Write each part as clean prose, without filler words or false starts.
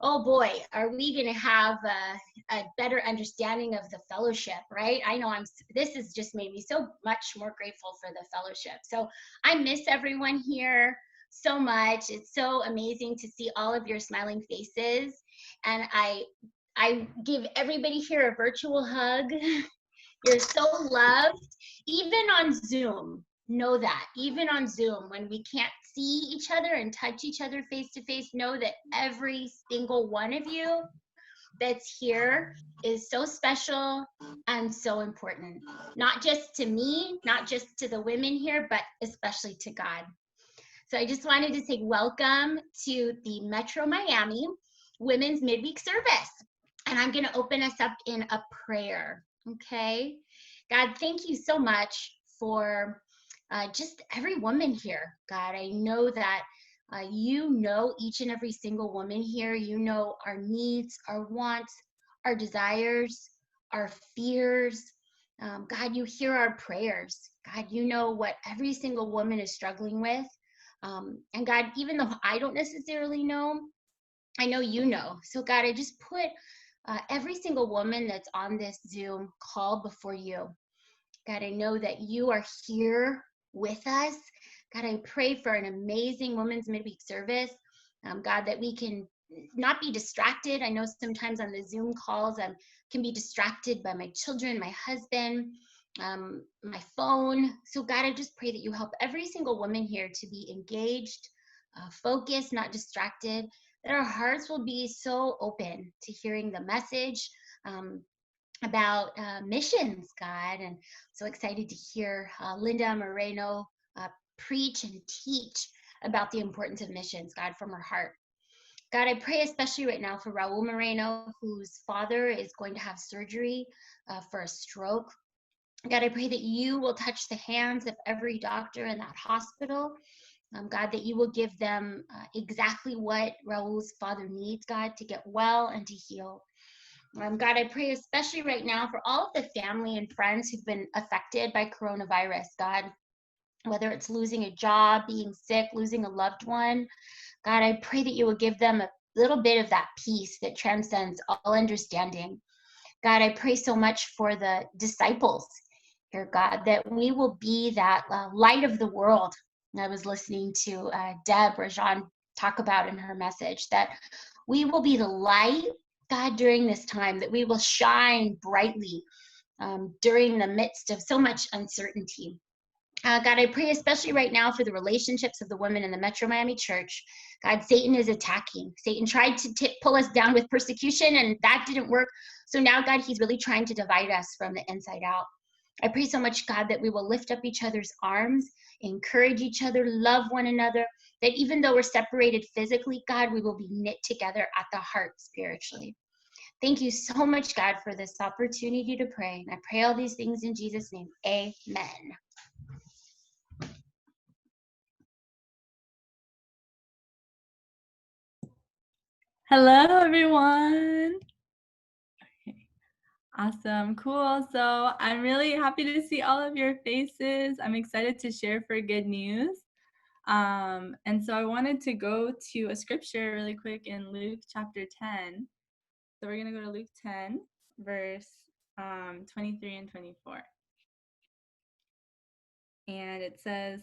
oh boy, are we going to have a better understanding of the fellowship, right? I know this has just made me so much more grateful for the fellowship. So I miss everyone here so much. It's so amazing to see all of your smiling faces. And I give everybody here a virtual hug. You're so loved, even on Zoom. Know that, even on Zoom, when we can't see each other and touch each other face to face, know that every single one of you that's here is so special and so important. Not just to me, not just to the women here, but especially to God. So I just wanted to say welcome to the Metro Miami Women's Midweek Service. And I'm going to open us up in a prayer. Okay. God, thank you so much for just every woman here. God, I know that you know each and every single woman here. You know our needs, our wants, our desires, our fears. God, you hear our prayers. God, you know what every single woman is struggling with. And God, even though I don't necessarily know, I know you know. So God, I just put every single woman that's on this Zoom call before you. God, I know that you are here with us. God, I pray for an amazing Women's Midweek service. God, that we can not be distracted. I know sometimes on the Zoom calls I can be distracted by my children, my husband, my phone. So God, I just pray that you help every single woman here to be engaged, focused, not distracted, that our hearts will be so open to hearing the message about missions, God. And so excited to hear Linda Moreno preach and teach about the importance of missions, God, from her heart. God, I pray especially right now for Raul Moreno, whose father is going to have surgery for a stroke. God, I pray that you will touch the hands of every doctor in that hospital. God, that you will give them exactly what Raul's father needs, God, to get well and to heal. God, I pray especially right now for all of the family and friends who've been affected by coronavirus, God, whether it's losing a job, being sick, losing a loved one. God, I pray that you will give them a little bit of that peace that transcends all understanding. God, I pray so much for the disciples here, God, that we will be that light of the world. And I was listening to Deb Rajan talk about in her message that we will be the light, God, during this time, that we will shine brightly during the midst of so much uncertainty. God, I pray especially right now for the relationships of the women in the Metro Miami Church. God, Satan is attacking. Satan tried to pull us down with persecution, and that didn't work. So now, God, he's really trying to divide us from the inside out. I pray so much, God, that we will lift up each other's arms, encourage each other, love one another, that even though we're separated physically, God, we will be knit together at the heart spiritually. Thank you so much, God, for this opportunity to pray. And I pray all these things in Jesus' name. Amen. Hello, everyone. Okay. Awesome. Cool. So I'm really happy to see all of your faces. I'm excited to share for good news. And so I wanted to go to a scripture really quick in Luke chapter 10. So we're going to go to Luke 10, verse 23 and 24. And it says,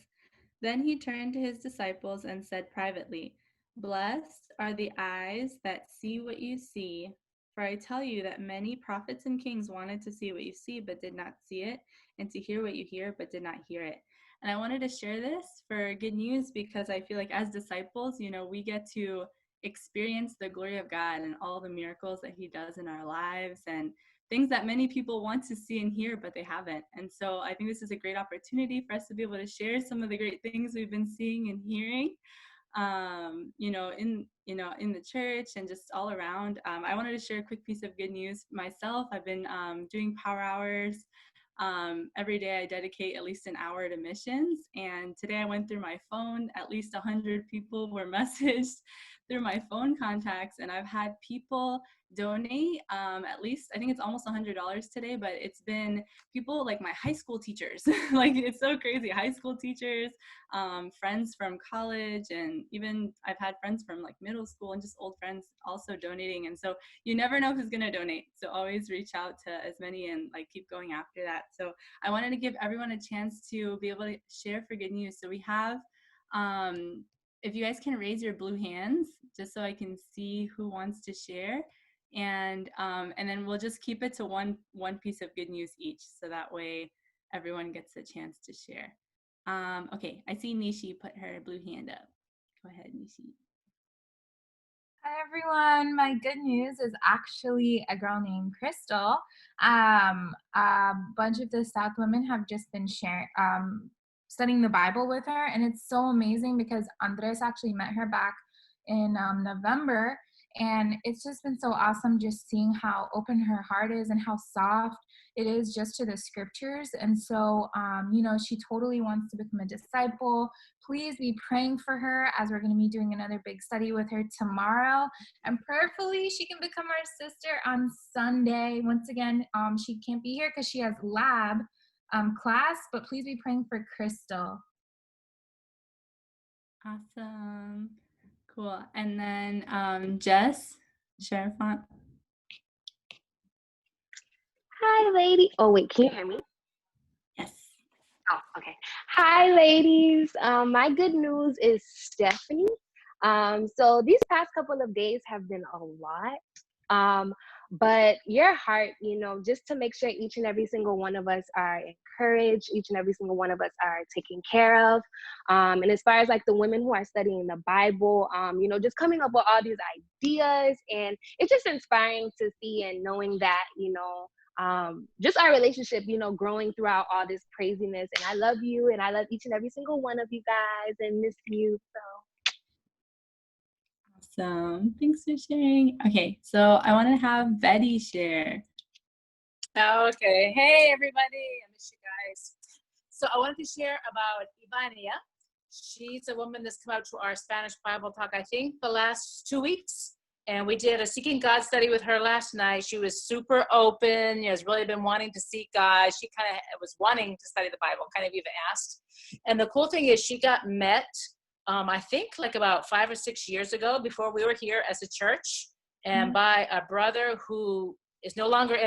"Then he turned to his disciples and said privately, 'Blessed are the eyes that see what you see. For I tell you that many prophets and kings wanted to see what you see, but did not see it, and to hear what you hear, but did not hear it.'" And I wanted to share this for good news because I feel like as disciples, we get to experience the glory of God and all the miracles that he does in our lives and things that many people want to see and hear, but they haven't. And so I think this is a great opportunity for us to be able to share some of the great things we've been seeing and hearing, in the church and just all around. I wanted to share a quick piece of good news myself. I've been doing power hours. Every day I dedicate at least an hour to missions. And today I went through my phone, at least 100 people were messaged through my phone contacts, and I've had people donate at least, I think it's almost $100 today, but it's been people like my high school teachers. Like, it's so crazy. High school teachers, friends from college, and even I've had friends from like middle school and just old friends also donating. And so you never know who's going to donate, so always reach out to as many and like keep going after that. So I wanted to give everyone a chance to be able to share for good news. So we have if you guys can raise your blue hands just so I can see who wants to share, and then we'll just keep it to one piece of good news each, so that way everyone gets a chance to share. Okay, I see Nishi put her blue hand up. Go ahead, Nishi. Hi everyone, my good news is actually a girl named Crystal. A bunch of the South women have just been studying the Bible with her, and it's so amazing because Andres actually met her back in November, and it's just been so awesome just seeing how open her heart is and how soft it is just to the scriptures. And so, she totally wants to become a disciple. Please be praying for her as we're going to be doing another big study with her tomorrow. And prayerfully, she can become our sister on Sunday. Once again, she can't be here because she has lab class, but please be praying for Crystal. Awesome. Cool. And then Jess, Sherifont. Hi, lady. Oh, wait, can you hear me? Yes. Oh, okay. Hi, ladies. My good news is Stephanie. So these past couple of days have been a lot. But your heart, just to make sure each and every single one of us are encouraged, each and every single one of us are taken care of. And as far as like the women who are studying the Bible, just coming up with all these ideas, and it's just inspiring to see and knowing that, just our relationship, growing throughout all this craziness. And I love you, and I love each and every single one of you guys, and miss you. So Awesome. Thanks for sharing. Okay, so I want to have Betty share. Okay. Hey, everybody. I miss you guys. So I wanted to share about Ivania. She's a woman that's come out to our Spanish Bible talk, I think, the last 2 weeks. And we did a Seeking God study with her last night. She was super open, has really been wanting to seek God. She kind of was wanting to study the Bible, kind of even asked. And the cool thing is she got met, I think like about 5 or 6 years ago, before we were here as a church, and by a brother who is no longer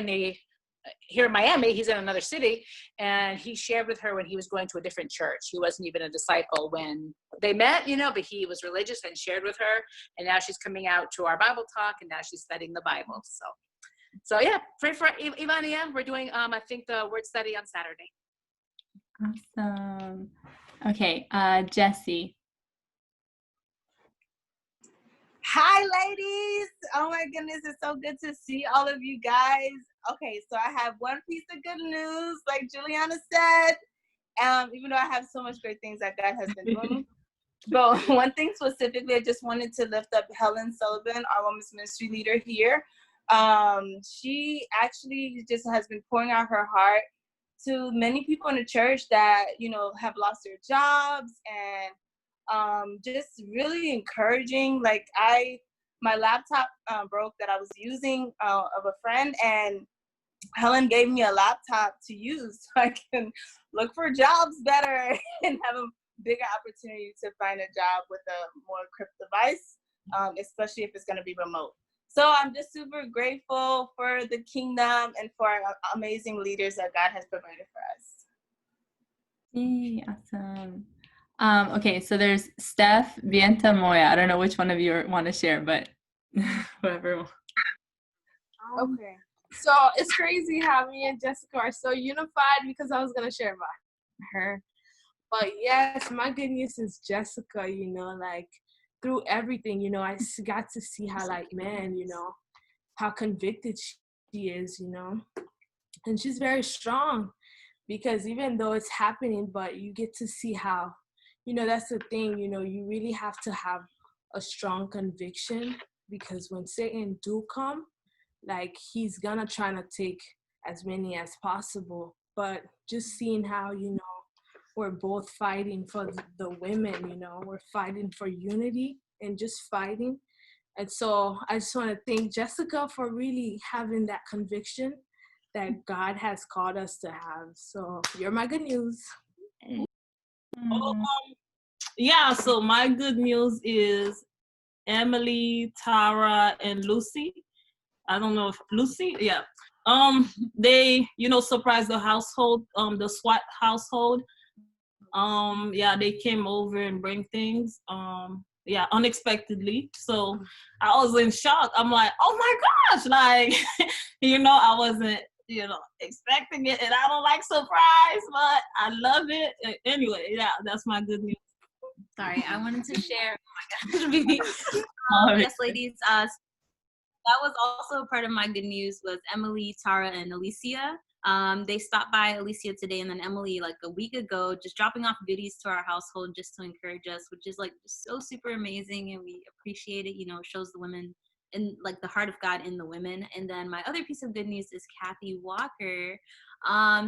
here in Miami. He's in another city, and he shared with her when he was going to a different church. He wasn't even a disciple when they met, but he was religious and shared with her. And now she's coming out to our Bible talk, and now she's studying the Bible. So yeah, pray for Ivania. We're doing, I think, the word study on Saturday. Awesome. Okay, Jessie. Hi, ladies. Oh my goodness, it's so good to see all of you guys. Okay, so I have one piece of good news, like Juliana said, even though I have so much great things that God has been doing. But one thing specifically, I just wanted to lift up Helen Sullivan, our women's ministry leader here. She actually just has been pouring out her heart to many people in the church that, have lost their jobs, and just really encouraging. Like my laptop broke that I was using of a friend, and Helen gave me a laptop to use so I can look for jobs better and have a bigger opportunity to find a job with a more equipped device, especially if it's going to be remote. So I'm just super grateful for the kingdom and for our amazing leaders that God has provided for us. Yay, awesome. Okay, so there's Steph, Vienta, Moya. I don't know which one of you want to share, but whoever. Okay. So it's crazy how me and Jessica are so unified, because I was going to share about her. But yes, my good news is Jessica, like through everything, I got to see how, like, man, how convicted she is, and she's very strong, because even though it's happening, but you get to see how, that's the thing, you really have to have a strong conviction, because when Satan do come, like, he's gonna try to take as many as possible. But just seeing how, we're both fighting for the women, we're fighting for unity and just fighting. And so I just want to thank Jessica for really having that conviction that God has called us to have. So you're my good news. Yeah, so my good news is Emily, Tara, and Lucy. I don't know if Lucy, yeah. They, surprised the household, the SWAT household. Yeah, they came over and bring things. Yeah, unexpectedly. So I was in shock. I'm like, oh my gosh, like, I wasn't, expecting it, and I don't like surprise, but I love it. Anyway, yeah, that's my good news. Sorry, I wanted to share. Oh my gosh, baby. Yes, ladies. That was also a part of my good news was Emily, Tara, and Alicia. They stopped by Alicia today and then Emily like a week ago, just dropping off goodies to our household just to encourage us, which is like so super amazing, and we appreciate it. It shows the women and like the heart of God in the women. And then my other piece of good news is Kathy Walker.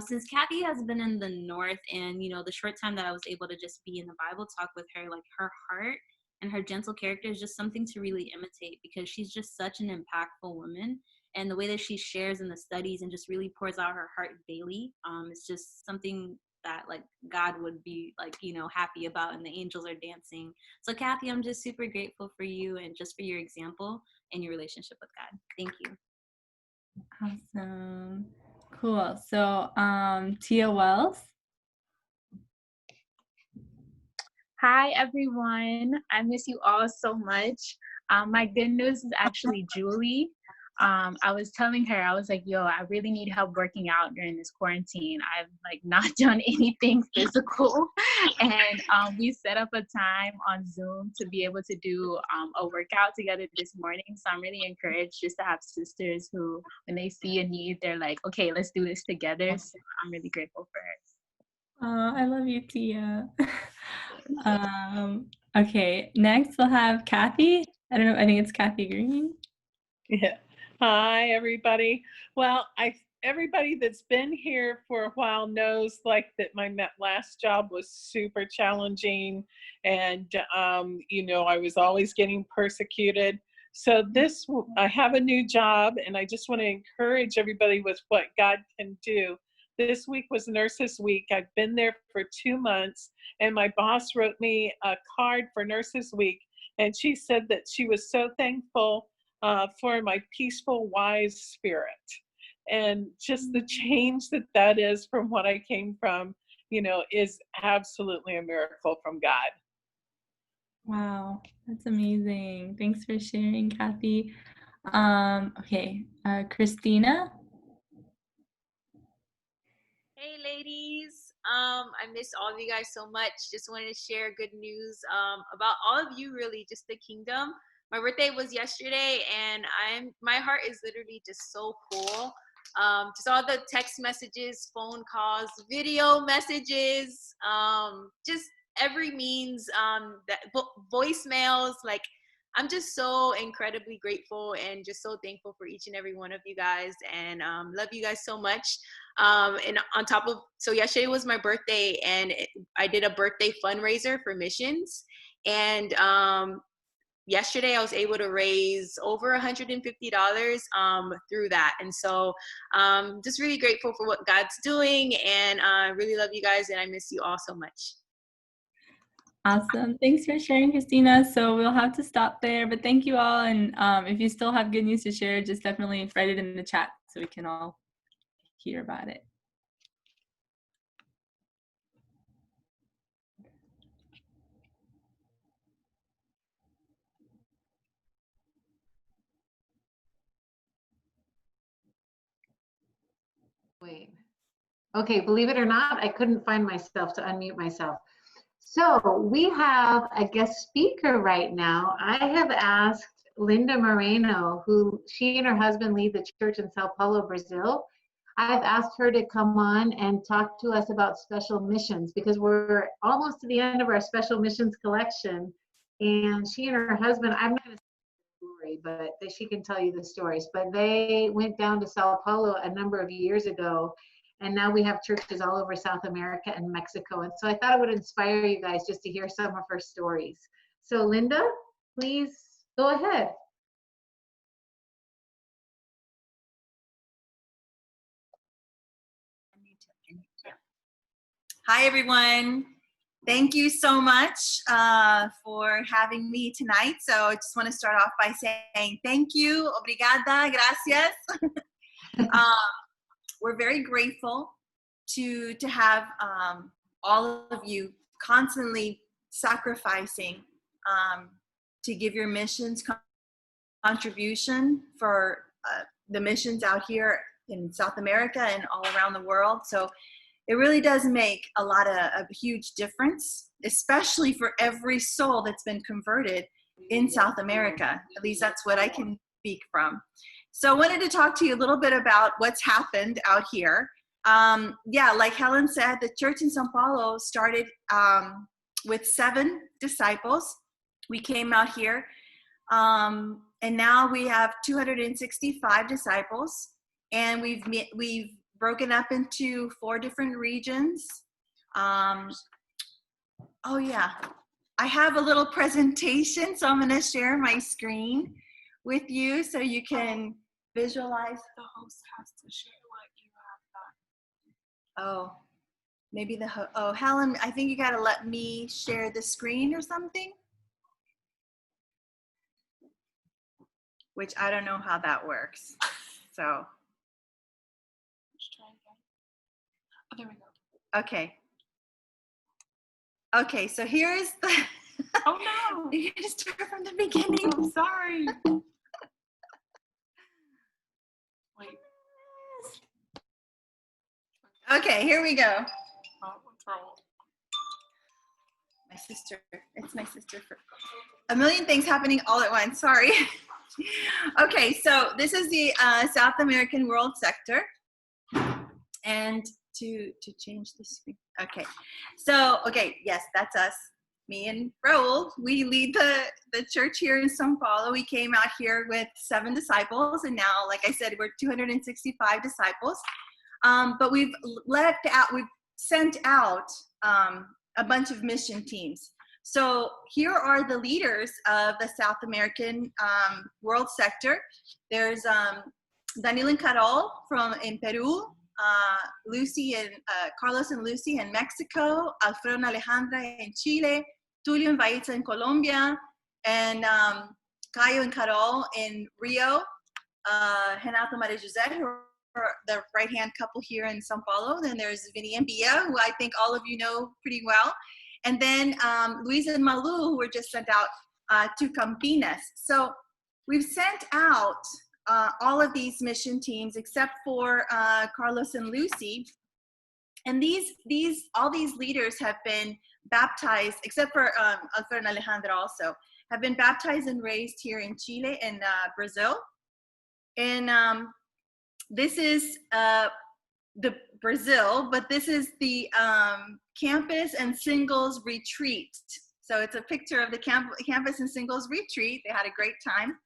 Since Kathy has been in the North, and the short time that I was able to just be in the Bible talk with her, like her heart and her gentle character is just something to really imitate, because she's just such an impactful woman. And the way that she shares in the studies and just really pours out her heart daily, it's just something that like God would be like, happy about, and the angels are dancing. So Kathy, I'm just super grateful for you and just for your example and your relationship with God. Thank you. Awesome. Cool. So Tia Wells. Hi, everyone. I miss you all so much. My good news is actually Julie. I was telling her, I was like, yo, I really need help working out during this quarantine. I've like not done anything physical. And we set up a time on Zoom to be able to do a workout together this morning. So I'm really encouraged just to have sisters who, when they see a need, they're like, okay, let's do this together. So I'm really grateful for her. I love you, Tia. Okay, next we'll have Kathy. I don't know, I think it's Kathy Green. Yeah. Hi, everybody. Well, everybody that's been here for a while knows like that my last job was super challenging, and I was always getting persecuted. So I have a new job, and I just want to encourage everybody with what God can do. This week was Nurses Week. I've been there for 2 months, and my boss wrote me a card for Nurses Week, and she said that she was so thankful for my peaceful, wise spirit. And just the change that is from what I came from, is absolutely a miracle from God. Wow, that's amazing. Thanks for sharing, Kathy. Okay, Christina. Hey ladies, I miss all of you guys so much. Just wanted to share good news about all of you, really, just the kingdom. My birthday was yesterday, and my heart is literally just so full. Just all the text messages, phone calls, video messages, just every means, that voicemails, like I'm just so incredibly grateful and just so thankful for each and every one of you guys, and love you guys so much. And on top of, so yesterday was my birthday, and I did a birthday fundraiser for missions, and yesterday I was able to raise over $150 through that. And so just really grateful for what God's doing, and I really love you guys, and I miss you all so much. Awesome. Thanks for sharing, Christina. So we'll have to stop there, but thank you all. And if you still have good news to share, just definitely write it in the chat so we can all hear about it. Wait. Okay, believe it or not, I couldn't find myself to unmute myself. So we have a guest speaker right now. I have asked Linda Moreno, who she and her husband lead the church in Sao Paulo, Brazil. I've asked her to come on and talk to us about special missions, because we're almost to the end of our special missions collection. And she and her husband, I'm not going to say the story, but she can tell you the stories. But they went down to Sao Paulo a number of years ago, and now we have churches all over South America and Mexico. And so I thought it would inspire you guys just to hear some of her stories. So Linda, please go ahead. Hi, everyone. Thank you so much for having me tonight. So I just want to start off by saying thank you, obrigada, gracias. We're very grateful to have all of you constantly sacrificing to give your missions contribution for the missions out here in South America and all around the world. So it really does make a huge difference, especially for every soul that's been converted in South America. At least that's what I can speak from. So I wanted to talk to you a little bit about what's happened out here. Yeah, like Helen said, the church in Sao Paulo started with 7 disciples. We came out here, and now we have 265 disciples, and we've broken up into 4 different regions. Oh yeah, I have a little presentation, so I'm going to share my screen with you so you can visualize. The host has to share what you have done. Oh, maybe oh, Helen, I think you got to let me share the screen or something, which I don't know how that works. So. Let's try again. Oh, there we go. Okay. Okay, so here's the. Oh no! You gotta start from the beginning. I'm sorry. Wait. Okay, here we go. Oh, what's wrong? My sister. It's my sister. A million things happening all at once. Sorry. Okay, so this is the South American World Sector. And to change the screen. Okay, so, okay, yes, that's us. Me and Raul, we lead the church here in Sao Paulo. We came out here with 7 disciples, and now, like I said, we're 265 disciples. But we've sent out a bunch of mission teams. So here are the leaders of the South American World Sector. There's Daniel and Carol in Peru, Lucy and Carlos and Lucy in Mexico, Alfredo and Alejandra in Chile, Tulio and Baitza in Colombia, and Caio and Carol in Rio, Renato Maria Jose, who are the right-hand couple here in Sao Paulo. Then there's Vinny and Bia, who I think all of you know pretty well. And then Luisa and Malu, who were just sent out to Campinas. So we've sent out all of these mission teams except for Carlos and Lucy. And all these leaders have been baptized, except for Alfredo and Alejandra also, have been baptized and raised here in Chile and Brazil. And this is the Brazil, but this is the campus and singles retreat. So it's a picture of the campus and singles retreat. They had a great time.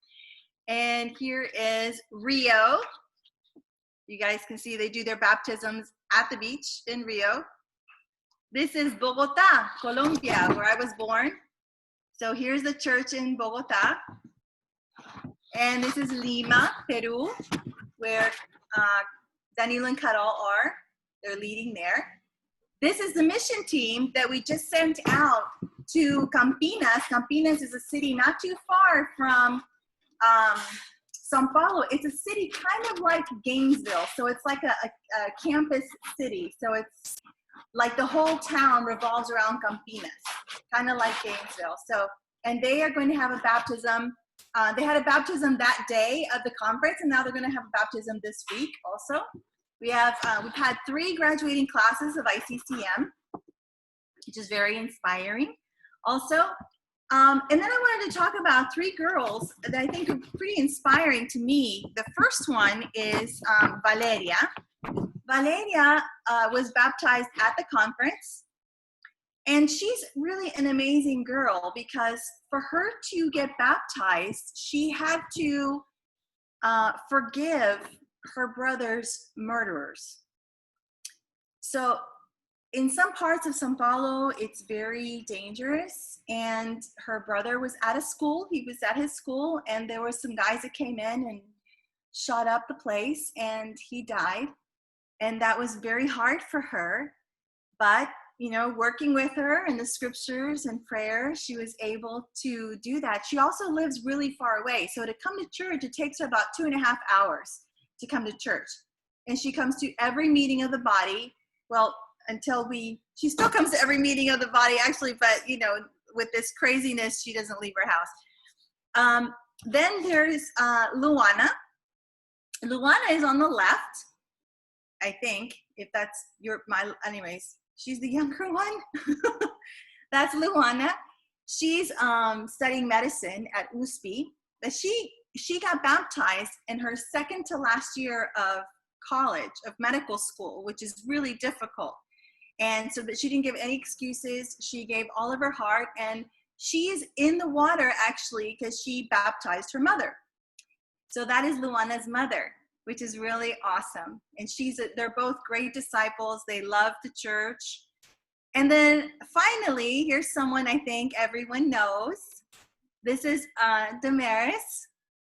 And here is Rio. You guys can see they do their baptisms at the beach in Rio. This is Bogota, Colombia, where I was born. So here's the church in Bogota. And this is Lima, Peru, where Daniel and Carol are. They're leading there. This is the mission team that we just sent out to Campinas. Campinas is a city not too far from Sao Paulo. It's a city kind of like Gainesville. So it's like a campus city. So it's like the whole town revolves around Campinas, kind of like Gainesville. So, and they are going to have a baptism. They had a baptism that day of the conference, and now they're going to have a baptism this week also. We've had 3 graduating classes of ICCM, which is very inspiring also. And then I wanted to talk about 3 girls that I think are pretty inspiring to me. The first one is Valeria. Valeria was baptized at the conference, and she's really an amazing girl because for her to get baptized, she had to forgive her brother's murderers. So in some parts of Sao Paulo, it's very dangerous, and her brother was at a school. He was at his school, and there were some guys that came in and shot up the place, and he died. And that was very hard for her. But, you know, working with her in the scriptures and prayer, she was able to do that. She also lives really far away. So to come to church, it takes her about 2.5 hours to come to church. And she comes to every meeting of the body. Well, she still comes to every meeting of the body, actually, but, you know, with this craziness, she doesn't leave her house. Then there's LUANA. LUANA is on the left, I think, if that's anyways, she's the younger one. That's LUANA. She's studying medicine at USP, but she got baptized in her second to last year of college, of medical school, which is really difficult. And so that she didn't give any excuses. She gave all of her heart, and she is in the water actually because she baptized her mother. So that is LUANA's mother, which is really awesome. And they're both great disciples. They love the church. And then finally, here's someone I think everyone knows. This is DAMARIS.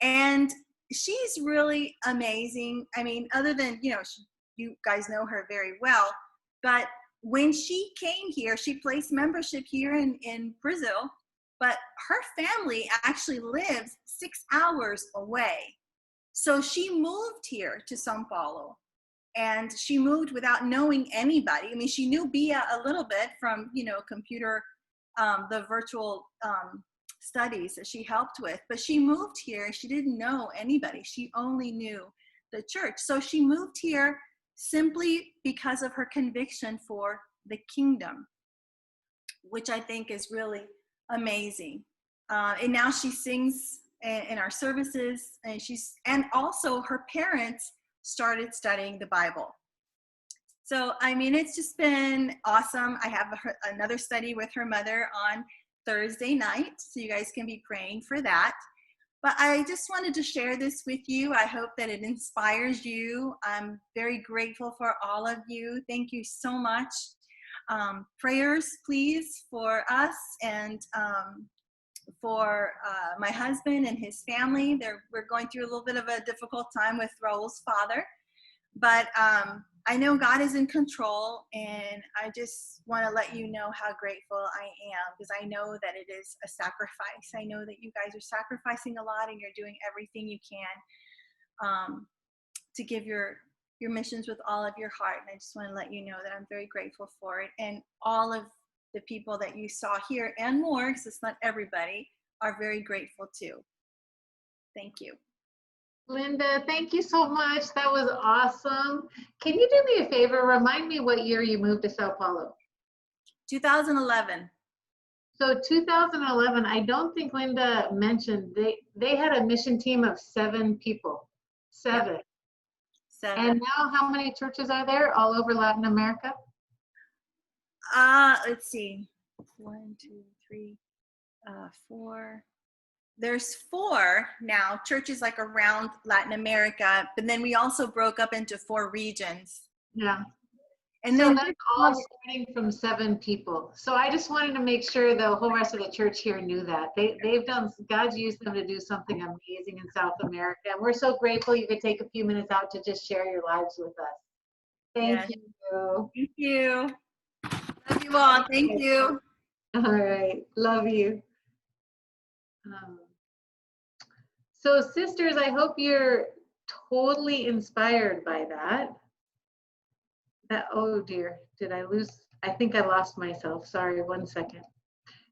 And she's really amazing. I mean, other than, you know, you guys know her very well, but when she came here, she placed membership here in Brazil, but her family actually lives 6 hours away. So she moved here to Sao Paulo, and she moved without knowing anybody. I mean, she knew Bia a little bit from, you know, computer, the virtual studies that she helped with, but she moved here. She didn't know anybody. She only knew the church. So she moved here simply because of her conviction for the kingdom, which I think is really amazing. And now she sings in our services, and also her parents started studying the Bible. So, I mean, it's just been awesome. I have another study with her mother on Thursday night, so you guys can be praying for that. But I just wanted to share this with you. I hope that it inspires you. I'm very grateful for all of you. Thank you so much. Prayers, please, for us and for my husband and his family. We're going through a little bit of a difficult time with Raul's father. But I know God is in control, and I just want to let you know how grateful I am, because I know that it is a sacrifice. I know that you guys are sacrificing a lot, and you're doing everything you can to give your missions with all of your heart. And I just want to let you know that I'm very grateful for it. And all of the people that you saw here and more, because it's not everybody, are very grateful too. Thank you. Linda, thank you so much. That was awesome. Can you do me a favor? Remind me what year you moved to Sao Paulo. 2011. So 2011, I don't think Linda mentioned, they had a mission team of 7 people. 7. Yep. 7. And now how many churches are there all over Latin America? Let's see. 1, 2, 3, 4. There's 4 now churches like around Latin America, but then we also broke up into 4 regions. Yeah. And so then that's all starting from 7 people. So I just wanted to make sure the whole rest of the church here knew that. They've done, God's used them to do something amazing in South America. And we're so grateful you could take a few minutes out to just share your lives with us. Thank you. Thank you. Love you all. Thank you. All right. Love you. So sisters, I hope you're totally inspired by that. Oh dear, did I lose? I think I lost myself. Sorry, 1 second.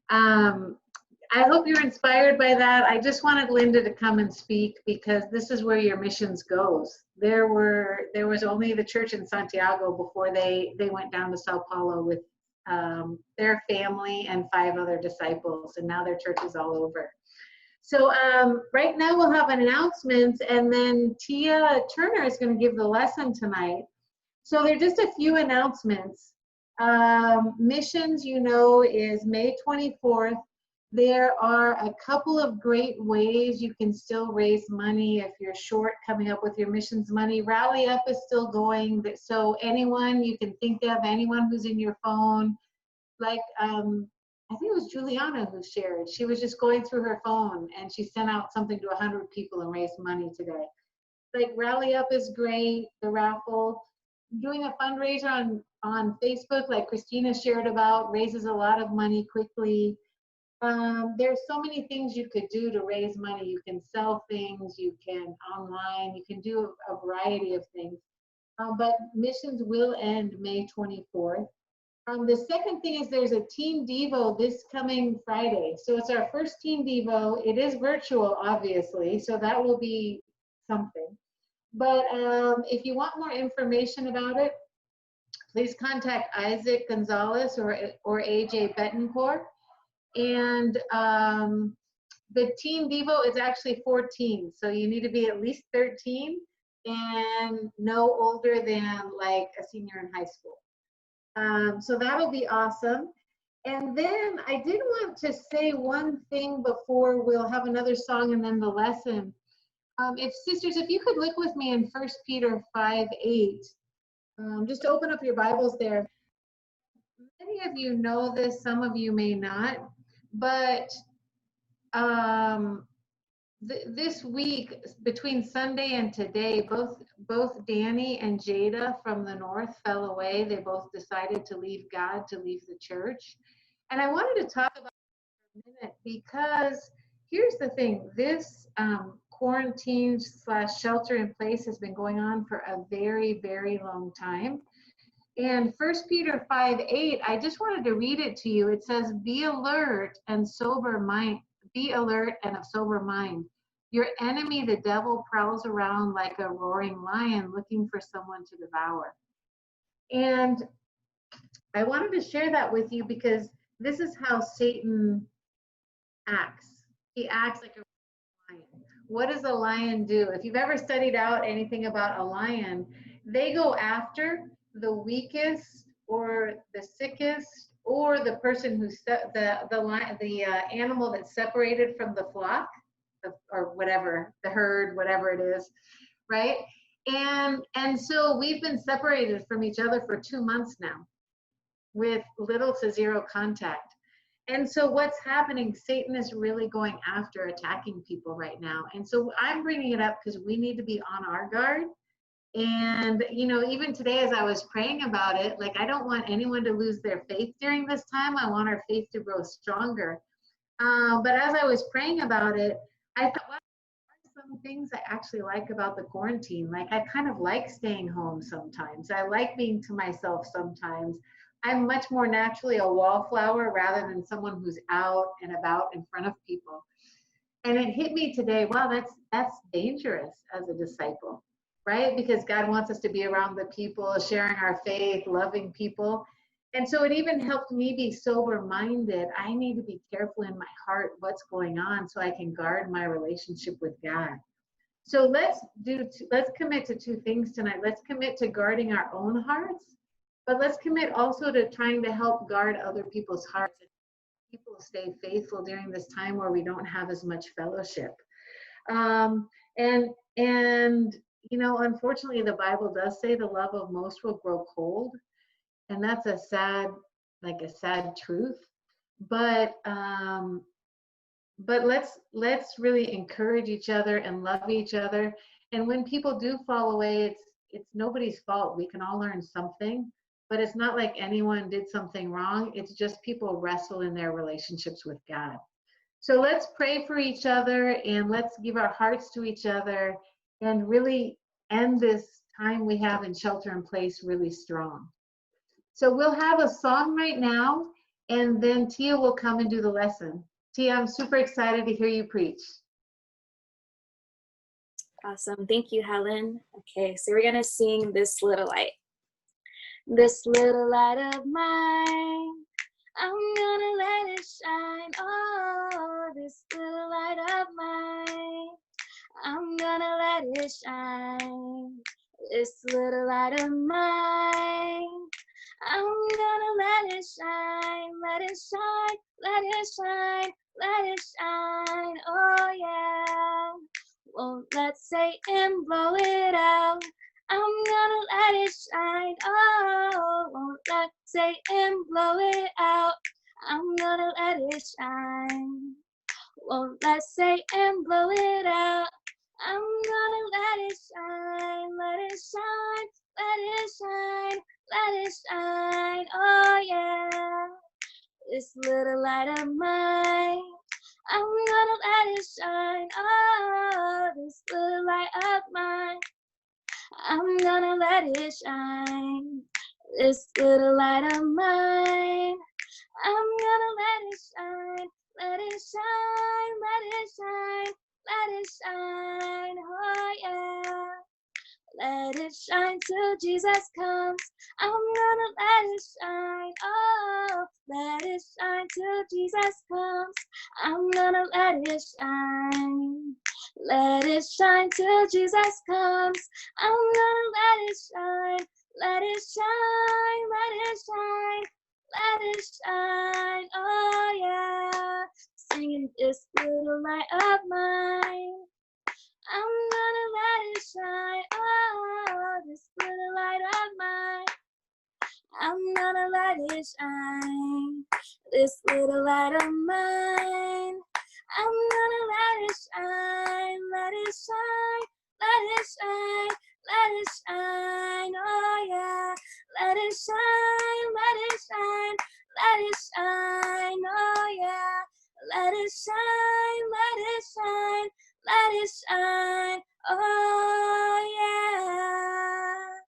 I hope you're inspired by that. I just wanted Linda to come and speak because this is where your missions goes. There was only the church in Santiago before they went down to Sao Paulo with their family and 5 other disciples, and now their church is all over. So right now we'll have announcements, and then Tia Turner is going to give the lesson tonight. So there are just a few announcements. Missions, you know, is May 24th. There are a couple of great ways you can still raise money if you're short coming up with your missions money. Rally Up is still going. So anyone you can think of, anyone who's in your phone, like I think it was Juliana who shared. She was just going through her phone and she sent out something to 100 people and raised money today. Like Rally Up is great, the raffle. doing a fundraiser on Facebook, like Christina shared about, raises a lot of money quickly. There's so many things you could do to raise money. You can sell things, you can online, you can do a variety of things. But missions will end May 24th. The second thing is there's a Teen Devo this coming Friday. So it's our first Teen Devo. It is virtual, obviously, so that will be something. But if you want more information about it, please contact Isaac Gonzalez or AJ Betancourt. And the Teen Devo is actually 14, so you need to be at least 13 and no older than like a senior in high school. So that'll be awesome. And then I did want to say one thing before we'll have another song and then the lesson. If sisters, if you could look with me in 1 Peter 5:8, just open up your Bibles there. Many of you know this, some of you may not, but this week, between Sunday and today, both Danny and Jada from the north fell away. They both decided to leave God, to leave the church. And I wanted to talk about it for a minute because here's the thing. This quarantine / shelter in place has been going on for a very, very long time. And 1 Peter 5:8, I just wanted to read it to you. It says, be alert and sober mind. Be alert and of sober mind. Your enemy, the devil, prowls around like a roaring lion looking for someone to devour. And I wanted to share that with you because this is how Satan acts. He acts like a lion. What does a lion do? If you've ever studied out anything about a lion, they go after the weakest or the sickest or the person who's the animal that's separated from the flock or whatever, the herd, whatever it is, right? And so we've been separated from each other for 2 months now with little to zero contact. And so what's happening, Satan is really going after attacking people right now. And so I'm bringing it up because we need to be on our guard. And, you know, even today as I was praying about it, like I don't want anyone to lose their faith during this time. I want our faith to grow stronger. But as I was praying about it, I thought, well, what are some things I actually like about the quarantine? Like I kind of like staying home sometimes. I like being to myself sometimes. I'm much more naturally a wallflower rather than someone who's out and about in front of people. And it hit me today, wow, that's dangerous as a disciple, right? Because God wants us to be around the people, sharing our faith, loving people. And so it even helped me be sober-minded. I need to be careful in my heart what's going on so I can guard my relationship with God. So let's commit to 2 things tonight. Let's commit to guarding our own hearts, but let's commit also to trying to help guard other people's hearts and people stay faithful during this time where we don't have as much fellowship. And you know, unfortunately, the Bible does say the love of most will grow cold. And that's a sad truth. But let's really encourage each other and love each other. And when people do fall away, it's nobody's fault. We can all learn something, but it's not like anyone did something wrong. It's just people wrestle in their relationships with God. So let's pray for each other and let's give our hearts to each other and really end this time we have in shelter in place really strong. So we'll have a song right now, and then Tia will come and do the lesson. Tia, I'm super excited to hear you preach. Awesome. Thank you, Helen. Okay, so we're going to sing This Little Light. This little light of mine, I'm gonna let it shine. Oh, this little light of mine, I'm gonna let it shine. This little light of mine, I'm gonna let it shine, let it shine, let it shine, let it shine. Oh yeah, won't let Satan blow it out. I'm gonna let it shine. Oh, won't let Satan blow it out. I'm gonna let it shine. Won't let Satan blow it out. I'm gonna let it shine, let it shine, let it shine. this little light of mine. I'm gonna let it shine. Oh, this little light of mine. I'm gonna let it shine. This little light of mine. I'm gonna let it shine. Let it shine. Let it shine. Let it shine. Oh yeah. Let it shine till Jesus comes. I'm gonna let it shine. Oh, let it shine till Jesus comes. I'm gonna let it shine. Let it shine till Jesus comes. I'm gonna let it shine. Let it shine. Let it shine. Let it shine. Oh yeah. Singing this little light of mine. I'm gonna let it shine. Oh, this little light of mine. I'm gonna let it shine. This little light of mine. I'm gonna let it shine. Let it shine. Let it shine. Let it shine. Oh yeah. Let it shine. Let it shine. Let it shine. Oh yeah. Let it shine. Let it shine. Let it shine, oh yeah.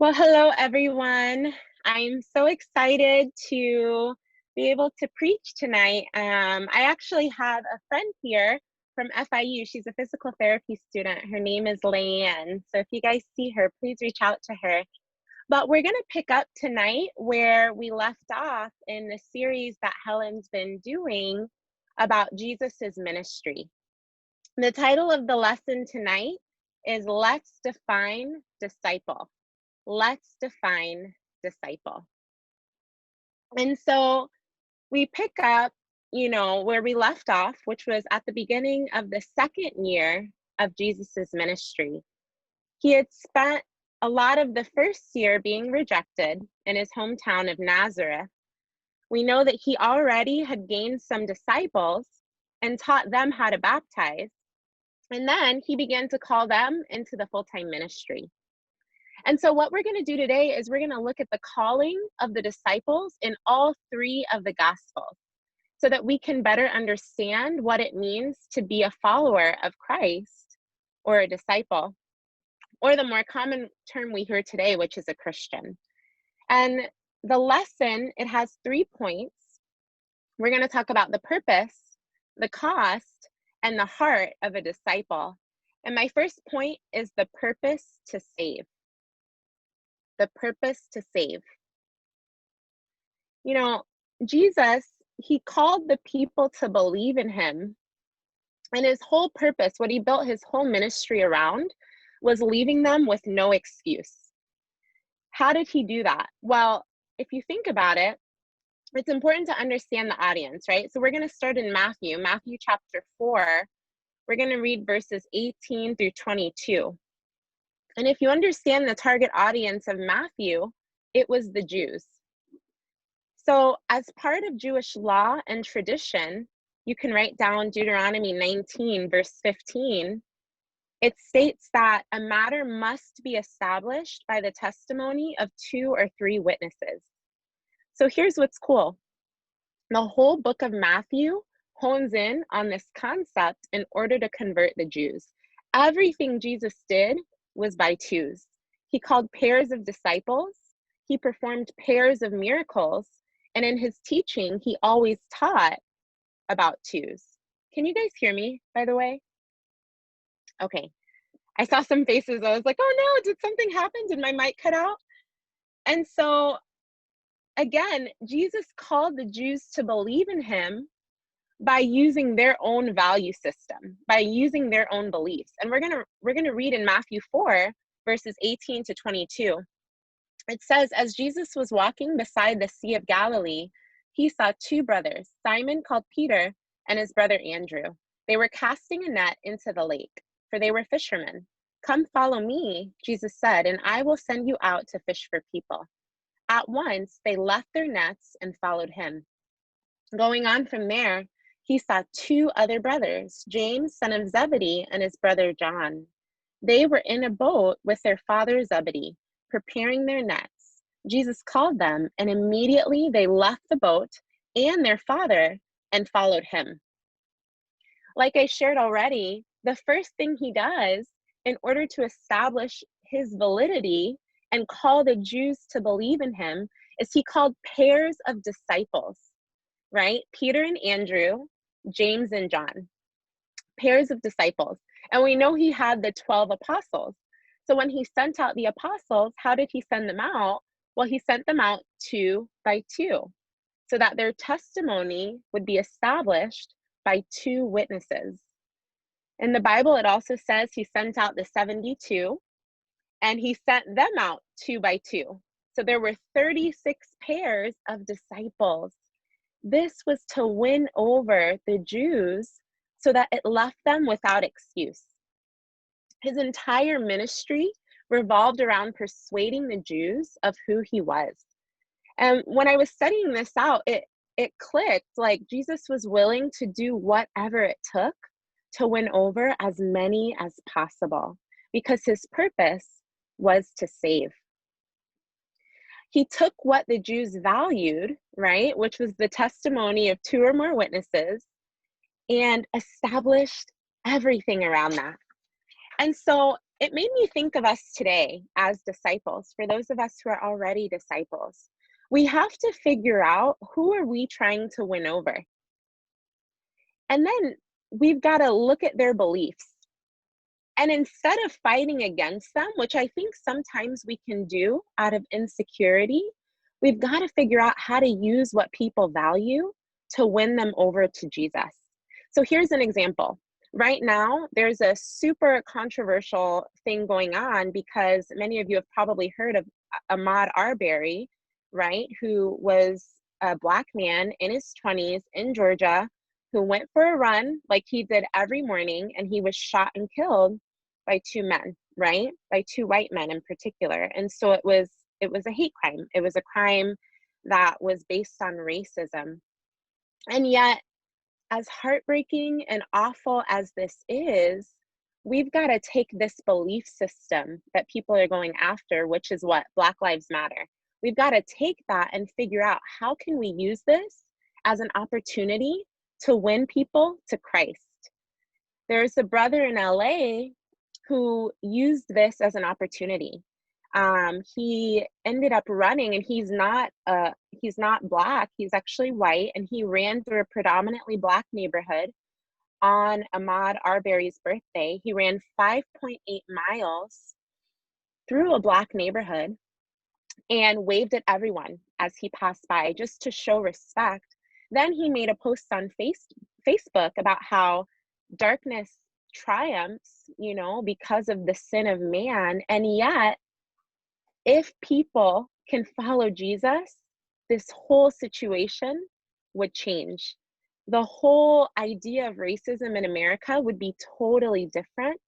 Well, hello everyone. I'm so excited to be able to preach tonight. I actually have a friend here from FIU. She's a physical therapy student. Her name is LUANA. So if you guys see her, please reach out to her. But we're going to pick up tonight where we left off in the series that Helen's been doing about Jesus's ministry. The title of the lesson tonight is Let's Define Disciple. Let's define disciple. And so we pick up, where we left off, which was at the beginning of the second year of Jesus's ministry. He had spent a lot of the first year being rejected in his hometown of Nazareth. We know that he already had gained some disciples and taught them how to baptize. And then he began to call them into the full-time ministry. And so what we're going to do today is we're going to look at the calling of the disciples in all three of the Gospels so that we can better understand what it means to be a follower of Christ or a disciple, or the more common term we hear today, which is a Christian. And the lesson, it has 3 points. We're going to talk about the purpose, the cost, and the heart of a disciple. And my first point is the purpose to save. The purpose to save. Jesus, he called the people to believe in him. And his whole purpose, what he built his whole ministry around, was leaving them with no excuse. How did he do that? Well, if you think about it, it's important to understand the audience, right? So we're going to start in Matthew chapter 4. We're going to read verses 18 through 22. And if you understand the target audience of Matthew, it was the Jews. So as part of Jewish law and tradition, you can write down Deuteronomy 19, verse 15. It states that a matter must be established by the testimony of 2 or 3 witnesses. So here's what's cool. The whole book of Matthew hones in on this concept in order to convert the Jews. Everything Jesus did was by twos. He called pairs of disciples. He performed pairs of miracles. And in his teaching, he always taught about twos. Can you guys hear me, by the way? Okay. I saw some faces. I was like, oh no, did something happen? Did my mic cut out? And so, again, Jesus called the Jews to believe in him by using their own value system, by using their own beliefs. And we're gonna read in Matthew 4, verses 18 to 22. It says, as Jesus was walking beside the Sea of Galilee, he saw 2 brothers, Simon called Peter and his brother Andrew. They were casting a net into the lake, for they were fishermen. Come follow me, Jesus said, and I will send you out to fish for people. At once, they left their nets and followed him. Going on from there, he saw 2 other brothers, James, son of Zebedee, and his brother John. They were in a boat with their father Zebedee, preparing their nets. Jesus called them, and immediately they left the boat and their father and followed him. Like I shared already, the first thing he does in order to establish his validity and call the Jews to believe in him is he called pairs of disciples, right? Peter and Andrew, James and John, pairs of disciples. And we know he had the 12 apostles. So when he sent out the apostles, how did he send them out? Well, he sent them out 2 by 2 so that their testimony would be established by 2 witnesses. In the Bible, it also says he sent out the 72 and he sent them out 2 by 2. So there were 36 pairs of disciples. This was to win over the Jews so that it left them without excuse. His entire ministry revolved around persuading the Jews of who he was. And when I was studying this out, it clicked, like Jesus was willing to do whatever it took to win over as many as possible because his purpose was to save. He took what the Jews valued, right, which was the testimony of 2 or more witnesses, and established everything around that. And so it made me think of us today as disciples, for those of us who are already disciples. We have to figure out, who are we trying to win over? And then we've got to look at their beliefs. And instead of fighting against them, which I think sometimes we can do out of insecurity, we've got to figure out how to use what people value to win them over to Jesus. So here's an example. Right now, there's a super controversial thing going on because many of you have probably heard of Ahmaud Arbery, right, who was a Black man in his 20s in Georgia who went for a run like he did every morning, and he was shot and killed by 2 men, right, by 2 white men in particular. And so it was a hate crime. It was a crime that was based on racism. And yet, as heartbreaking and awful as this is, we've got to take this belief system that people are going after, which is what? Black Lives Matter. We've got to take that and figure out, how can we use this as an opportunity to win people to Christ? There's a brother in LA who used this as an opportunity. He ended up running, and he's not Black, he's actually white, and he ran through a predominantly Black neighborhood on Ahmaud Arbery's birthday. He ran 5.8 miles through a Black neighborhood and waved at everyone as he passed by, just to show respect. Then he made a post on Facebook about how darkness triumphs, because of the sin of man. And yet, if people can follow Jesus, this whole situation would change. The whole idea of racism in America would be totally different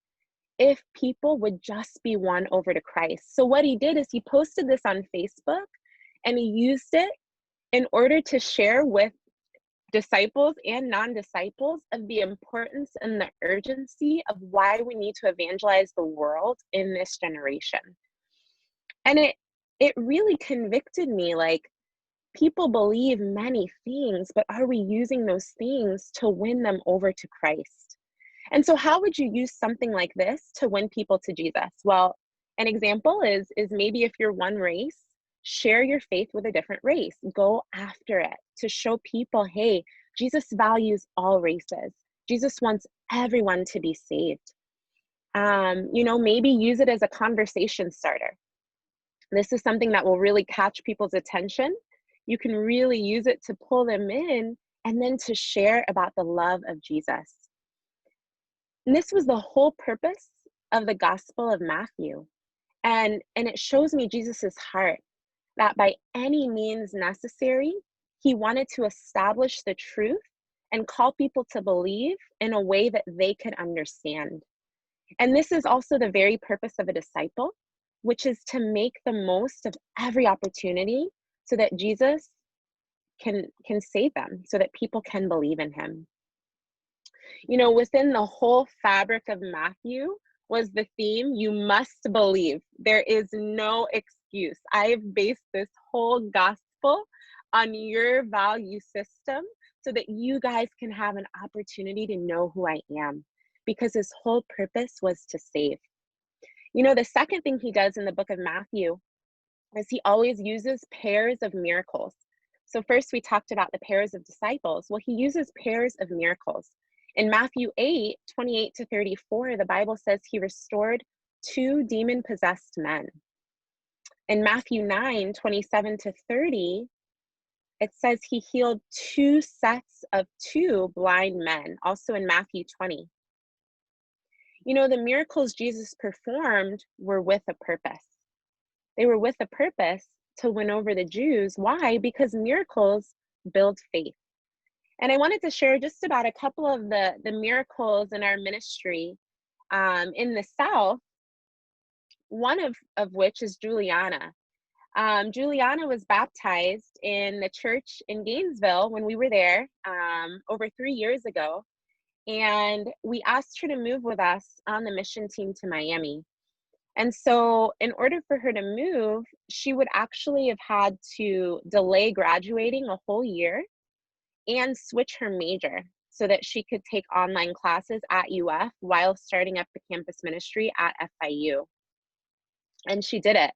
if people would just be won over to Christ. So what he did is he posted this on Facebook, and he used it in order to share with disciples and non-disciples of the importance and the urgency of why we need to evangelize the world in this generation. And it really convicted me, like, people believe many things, but are we using those things to win them over to Christ? And so how would you use something like this to win people to Jesus? Well, an example is maybe if you're one race, share your faith with a different race. Go after it to show people, hey, Jesus values all races. Jesus wants everyone to be saved. Maybe use it as a conversation starter. This is something that will really catch people's attention. You can really use it to pull them in and then to share about the love of Jesus. And this was the whole purpose of the Gospel of Matthew. And it shows me Jesus's heart, that by any means necessary, he wanted to establish the truth and call people to believe in a way that they could understand. And this is also the very purpose of a disciple, which is to make the most of every opportunity so that Jesus can save them, so that people can believe in him. Within the whole fabric of Matthew, was the theme. You must believe. There is no excuse. I've based this whole gospel on your value system so that you guys can have an opportunity to know who I am, because his whole purpose was to save. You know, the second thing he does in the book of Matthew is he always uses pairs of miracles. So first we talked about the pairs of disciples. Well, he uses pairs of miracles. In Matthew 8:28-34, the Bible says he restored 2 demon-possessed men. In Matthew 9:27-30, it says he healed 2 sets of 2 blind men, also in Matthew 20. You know, the miracles Jesus performed were with a purpose. They were with a purpose to win over the Jews. Why? Because miracles build faith. And I wanted to share just about a couple of the miracles in our ministry in the South, one of which is Juliana. Juliana was baptized in the church in Gainesville when we were there over 3 years ago. And we asked her to move with us on the mission team to Miami. And so in order for her to move, she would actually have had to delay graduating a whole year and switch her major so that she could take online classes at UF while starting up the campus ministry at FIU. And she did it.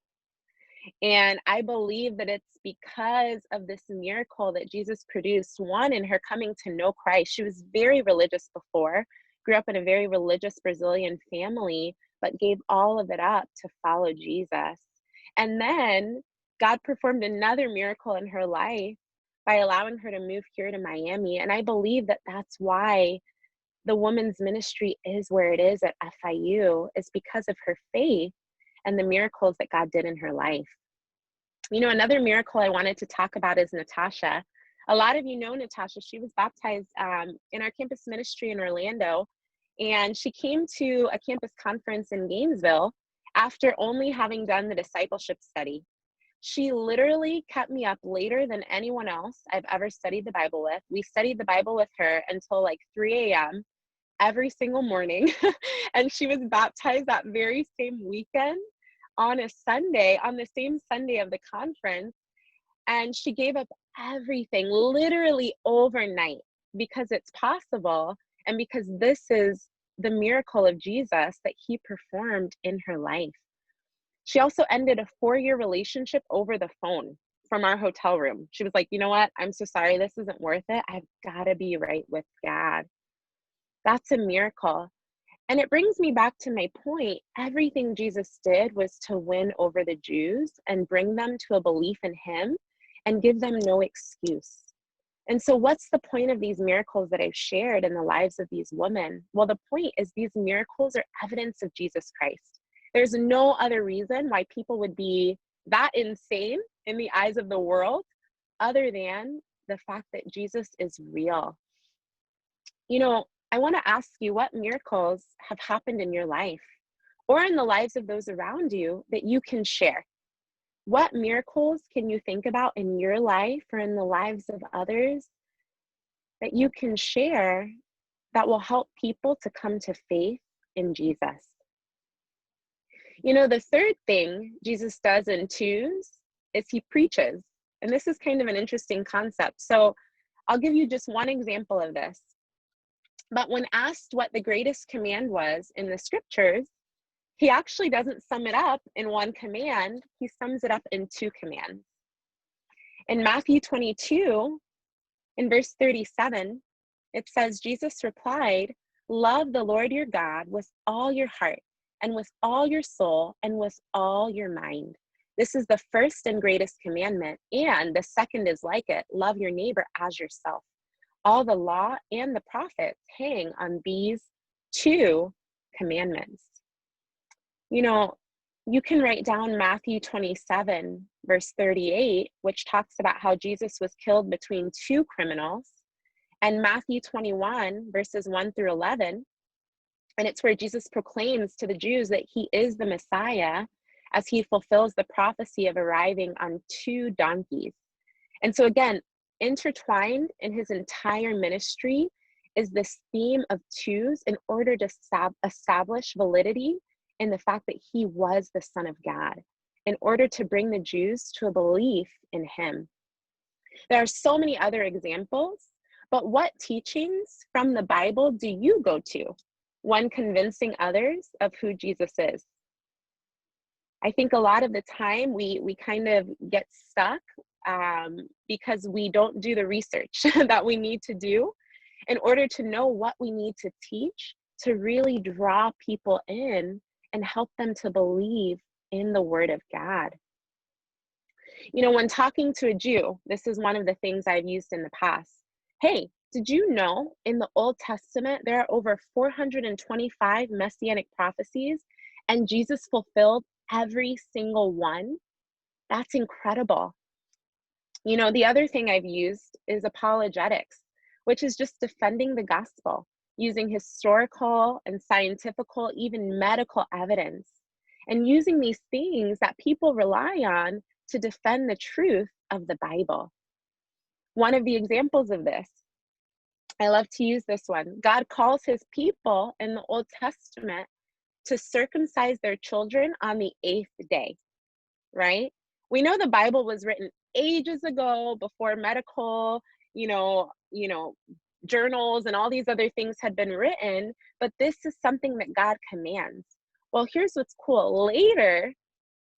And I believe that it's because of this miracle that Jesus produced, one, in her coming to know Christ. She was very religious before, grew up in a very religious Brazilian family, but gave all of it up to follow Jesus. And then God performed another miracle in her life by allowing her to move here to Miami. And I believe that that's why the women's ministry is where it is at FIU, is because of her faith and the miracles that God did in her life. You know, another miracle I wanted to talk about is Natasha. A lot of you know Natasha. She was baptized in our campus ministry in Orlando, and she came to a campus conference in Gainesville after only having done the discipleship study. She literally kept me up later than anyone else I've ever studied the Bible with. We studied the Bible with her until like 3 a.m. every single morning, and she was baptized that very same weekend on a Sunday, on the same Sunday of the conference. And she gave up everything literally overnight because it's possible, and because this is the miracle of Jesus that he performed in her life. She also ended a 4-year relationship over the phone from our hotel room. She was like, you know what? I'm so sorry. This isn't worth it. I've got to be right with God. That's a miracle. And it brings me back to my point. Everything Jesus did was to win over the Jews and bring them to a belief in him and give them no excuse. And so what's the point of these miracles that I've shared in the lives of these women? Well, the point is these miracles are evidence of Jesus Christ. There's no other reason why people would be that insane in the eyes of the world other than the fact that Jesus is real. You know, I want to ask you, what miracles have happened in your life or in the lives of those around you that you can share? What miracles can you think about in your life or in the lives of others that you can share that will help people to come to faith in Jesus? You know, the third thing Jesus does in twos is he preaches. And this is kind of an interesting concept. So I'll give you just one example of this. But when asked what the greatest command was in the scriptures, he actually doesn't sum it up in one command. He sums it up in 2 commands. In Matthew 22, in verse 37, it says, Jesus replied, "Love the Lord your God with all your heart and with all your soul and with all your mind. This is the first and greatest commandment, and the second is like it. Love your neighbor as yourself. All the law and the prophets hang on these 2 commandments." You know, you can write down Matthew 27, verse 38, which talks about how Jesus was killed between 2 criminals, and Matthew 21, verses 1 through 11. And it's where Jesus proclaims to the Jews that he is the Messiah as he fulfills the prophecy of arriving on 2 donkeys. And so again, intertwined in his entire ministry is this theme of twos in order to establish validity in the fact that he was the Son of God, in order to bring the Jews to a belief in him. There are so many other examples, but what teachings from the Bible do you go to when convincing others of who Jesus is? I think a lot of the time we kind of get stuck because we don't do the research that we need to do in order to know what we need to teach to really draw people in and help them to believe in the Word of God. You know, when talking to a Jew, this is one of the things I've used in the past. Hey, did you know in the Old Testament there are over 425 messianic prophecies and Jesus fulfilled every single one? That's incredible. You know, the other thing I've used is apologetics, which is just defending the gospel using historical and scientific, even medical evidence, and using these things that people rely on to defend the truth of the Bible. One of the examples of this, I love to use this one. God calls his people in the Old Testament to circumcise their children on the 8th day, right? We know the Bible was written ages ago before medical, journals and all these other things had been written, but this is something that God commands. Well, here's what's cool. Later,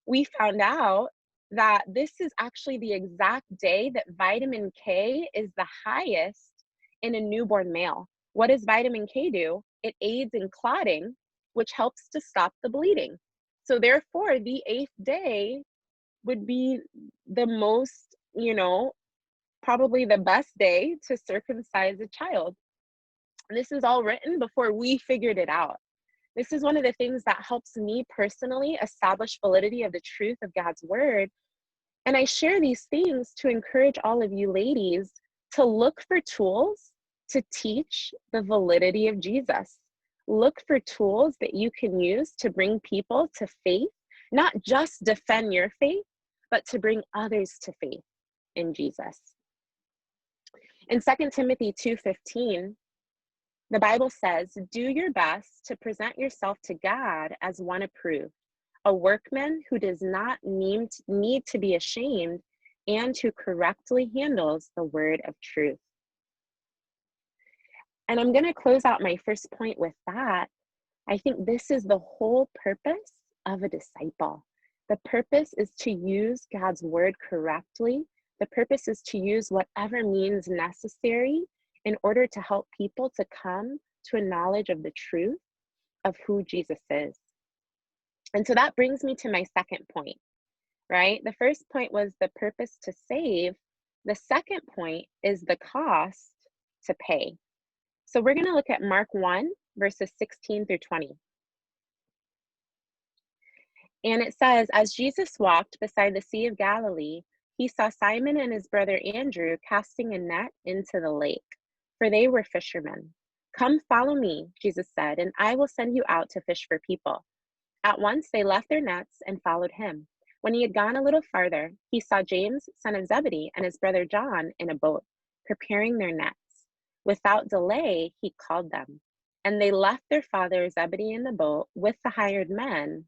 we found out that this is actually the exact day that vitamin K is the highest in a newborn male. What does vitamin K do? It aids in clotting, which helps to stop the bleeding. So therefore, the 8th day would be the most, probably the best day to circumcise a child. This is all written before we figured it out. This is one of the things that helps me personally establish validity of the truth of God's word. And I share these things to encourage all of you ladies to look for tools to teach the validity of Jesus. Look for tools that you can use to bring people to faith, not just defend your faith, but to bring others to faith in Jesus. In 2 Timothy 2:15, the Bible says, do your best to present yourself to God as one approved, a workman who does not need to be ashamed and who correctly handles the word of truth. And I'm going to close out my first point with that. I think this is the whole purpose of a disciple. The purpose is to use God's word correctly. The purpose is to use whatever means necessary in order to help people to come to a knowledge of the truth of who Jesus is. And so that brings me to my second point, right? The first point was the purpose to save. The second point is the cost to pay. So we're going to look at Mark 1, verses 16 through 20. And it says, as Jesus walked beside the Sea of Galilee, he saw Simon and his brother Andrew casting a net into the lake, for they were fishermen. Come follow me, Jesus said, and I will send you out to fish for people. At once they left their nets and followed him. When he had gone a little farther, he saw James, son of Zebedee, and his brother John in a boat, preparing their nets. Without delay, he called them, and they left their father Zebedee in the boat with the hired men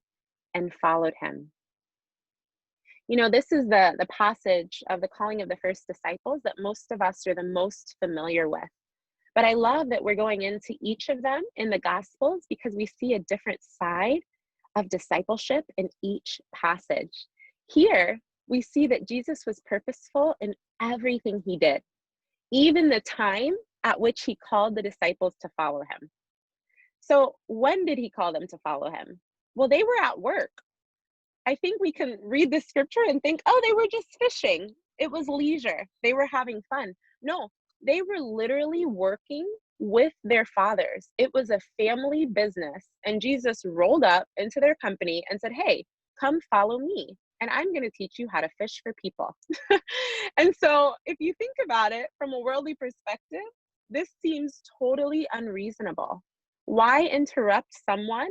and followed him. You know, this is the passage of the calling of the first disciples that most of us are the most familiar with. But I love that we're going into each of them in the Gospels because we see a different side of discipleship in each passage. Here, we see that Jesus was purposeful in everything he did, even the time at which he called the disciples to follow him. So when did he call them to follow him? Well, they were at work. I think we can read the scripture and think, oh, they were just fishing. It was leisure. They were having fun. No, they were literally working with their fathers. It was a family business. And Jesus rolled up into their company and said, hey, come follow me. And I'm going to teach you how to fish for people. And so if you think about it from a worldly perspective, this seems totally unreasonable. Why interrupt someone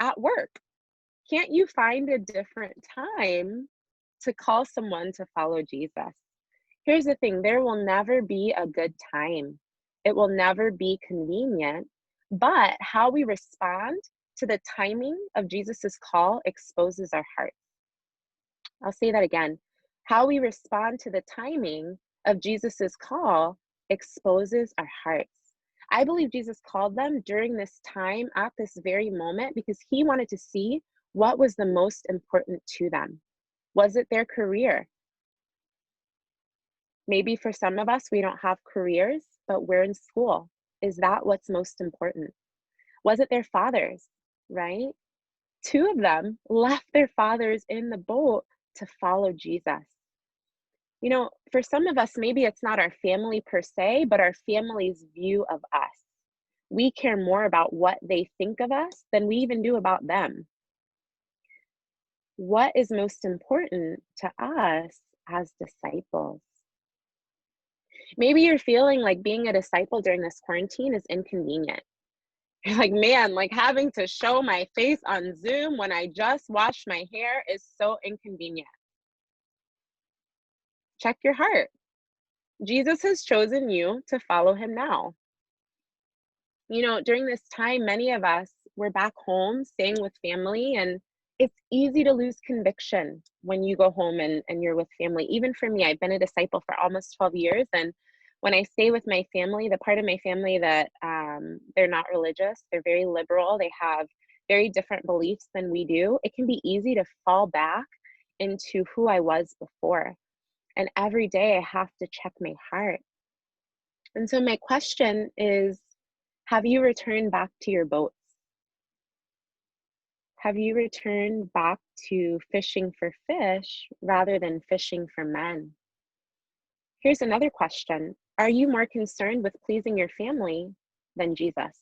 at work? Can't you find a different time to call someone to follow Jesus? Here's the thing, there will never be a good time. It will never be convenient, but how we respond to the timing of Jesus's call exposes our hearts. I'll say that again. How we respond to the timing of Jesus's call exposes our hearts. I believe Jesus called them during this time at this very moment because he wanted to see what was the most important to them. Was it their career? Maybe for some of us, we don't have careers, but we're in school. Is that what's most important? Was it their fathers, right? 2 of them left their fathers in the boat to follow Jesus. You know, for some of us, maybe it's not our family per se, but our family's view of us. We care more about what they think of us than we even do about them. What is most important to us as disciples? Maybe you're feeling like being a disciple during this quarantine is inconvenient. You're like, man, like having to show my face on Zoom when I just washed my hair is so inconvenient. Check your heart. Jesus has chosen you to follow him now. You know, during this time, many of us were back home staying with family, and it's easy to lose conviction when you go home and you're with family. Even for me, I've been a disciple for almost 12 years. And when I stay with my family, the part of my family that they're not religious, they're very liberal, they have very different beliefs than we do, it can be easy to fall back into who I was before. And every day I have to check my heart. And so my question is, have you returned back to your boats? Have you returned back to fishing for fish rather than fishing for men? Here's another question. Are you more concerned with pleasing your family than Jesus?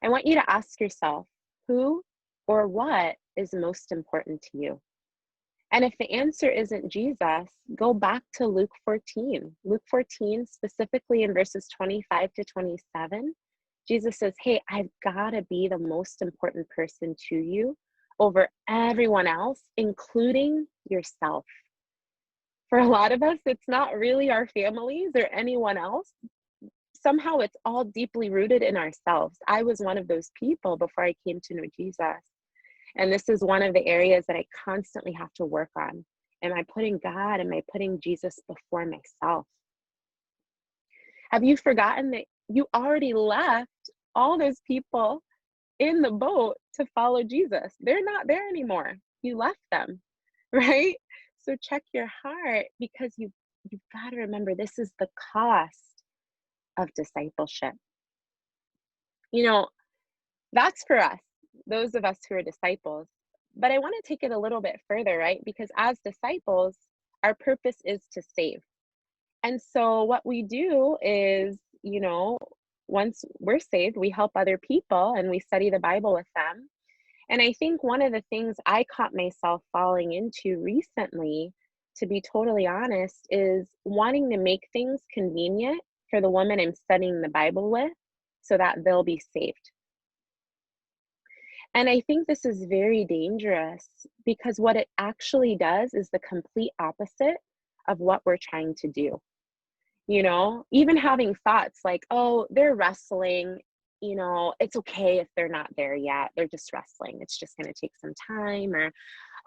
I want you to ask yourself, who or what is most important to you? And if the answer isn't Jesus, go back to Luke 14. Luke 14, specifically in verses 25 to 27, Jesus says, hey, I've got to be the most important person to you over everyone else, including yourself. For a lot of us, it's not really our families or anyone else. Somehow it's all deeply rooted in ourselves. I was one of those people before I came to know Jesus. And this is one of the areas that I constantly have to work on. Am I putting God, am I putting Jesus before myself? Have you forgotten that you already left all those people in the boat to follow Jesus? They're not there anymore. You left them, right? So check your heart, because you've got to remember this is the cost of discipleship. You know, that's for us, those of us who are disciples. But I want to take it a little bit further, right? Because as disciples, our purpose is to save. And so what we do is, you know, once we're saved, we help other people and we study the Bible with them. And I think one of the things I caught myself falling into recently, to be totally honest, is wanting to make things convenient for the woman I'm studying the Bible with so that they'll be saved. And I think this is very dangerous, because what it actually does is the complete opposite of what we're trying to do. You know, even having thoughts like, oh, they're wrestling, you know, it's okay if they're not there yet. They're just wrestling. It's just going to take some time. Or,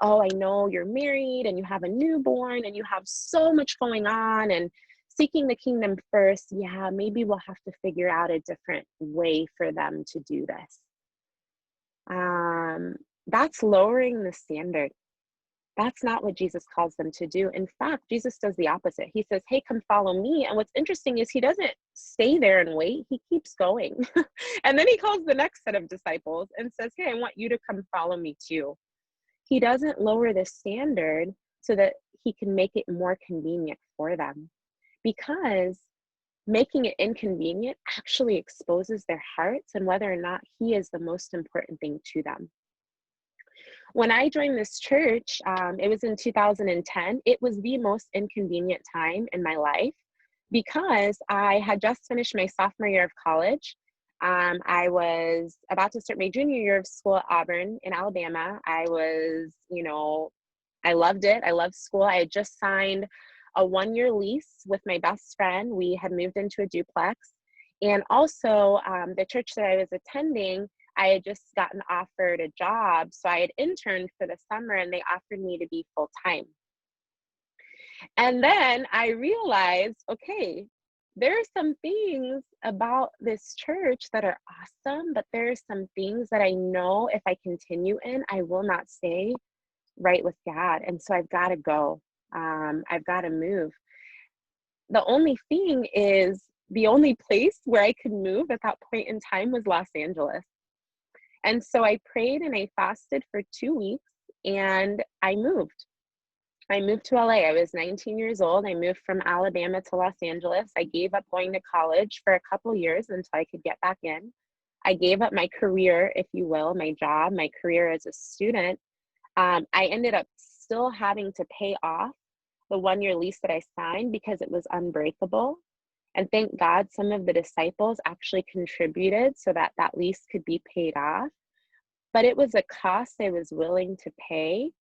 oh, I know you're married and you have a newborn and you have so much going on and seeking the kingdom first. Yeah, maybe we'll have to figure out a different way for them to do this. That's lowering the standard. That's not what Jesus calls them to do. In fact, Jesus does the opposite. He says, hey, come follow me. And what's interesting is he doesn't stay there and wait. He keeps going. And then he calls the next set of disciples and says, hey, I want you to come follow me too. He doesn't lower the standard so that he can make it more convenient for them, because making it inconvenient actually exposes their hearts and whether or not he is the most important thing to them. When I joined this church, it was in 2010. It was the most inconvenient time in my life because I had just finished my sophomore year of college. I was about to start my junior year of school at Auburn in Alabama. I was, you know, I loved it. I loved school. I had just signed a 1-year lease with my best friend. We had moved into a duplex. And also the church that I was attending, I had just gotten offered a job. So I had interned for the summer and they offered me to be full-time. And then I realized, okay, there are some things about this church that are awesome, but there are some things that I know if I continue in, I will not stay right with God. And so I've got to go. I've got to move. The only thing is, the only place where I could move at that point in time was Los Angeles. And so I prayed and I fasted for 2 weeks and I moved. I moved to LA. I was 19 years old. I moved from Alabama to Los Angeles. I gave up going to college for a couple years until I could get back in. I gave up my career, if you will, my job, my career as a student. I ended up still having to pay off the 1-year lease that I signed because it was unbreakable. And thank God some of the disciples actually contributed so that that lease could be paid off. But it was a cost I was willing to pay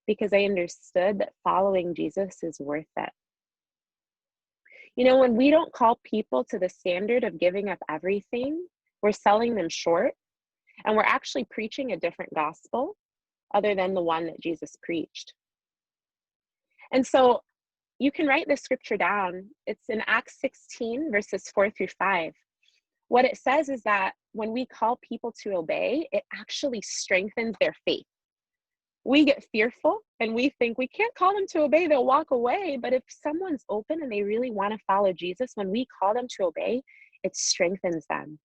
because I understood that following Jesus is worth it. You know, when we don't call people to the standard of giving up everything, we're selling them short, and we're actually preaching a different gospel other than the one that Jesus preached. And so you can write this scripture down. It's in Acts 16, verses 4-5. What it says is that when we call people to obey, it actually strengthens their faith. We get fearful and we think we can't call them to obey, they'll walk away. But if someone's open and they really want to follow Jesus, when we call them to obey, it strengthens them.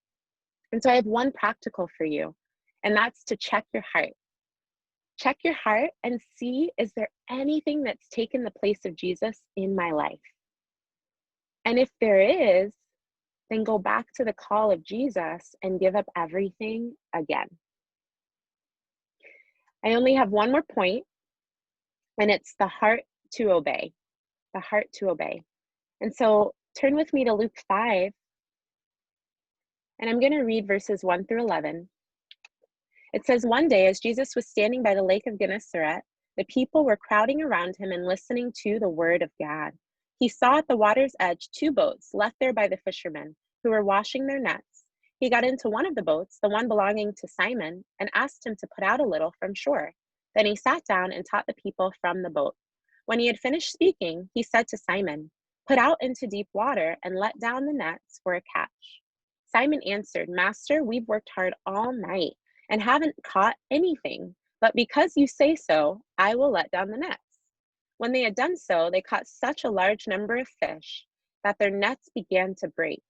And so I have one practical for you, and that's to check your heart. Check your heart and see, is there anything that's taken the place of Jesus in my life? And if there is, then go back to the call of Jesus and give up everything again. I only have one more point, and it's the heart to obey. The heart to obey. And so turn with me to Luke 5, and I'm going to read verses 1-11. It says, one day as Jesus was standing by the lake of Gennesaret, the people were crowding around him and listening to the word of God. He saw at the water's edge 2 boats left there by the fishermen who were washing their nets. He got into one of the boats, the one belonging to Simon, and asked him to put out a little from shore. Then he sat down and taught the people from the boat. When he had finished speaking, he said to Simon, "Put out into deep water and let down the nets for a catch." Simon answered, "Master, we've worked hard all night and haven't caught anything, but because you say so, I will let down the nets." When they had done so, they caught such a large number of fish that their nets began to break.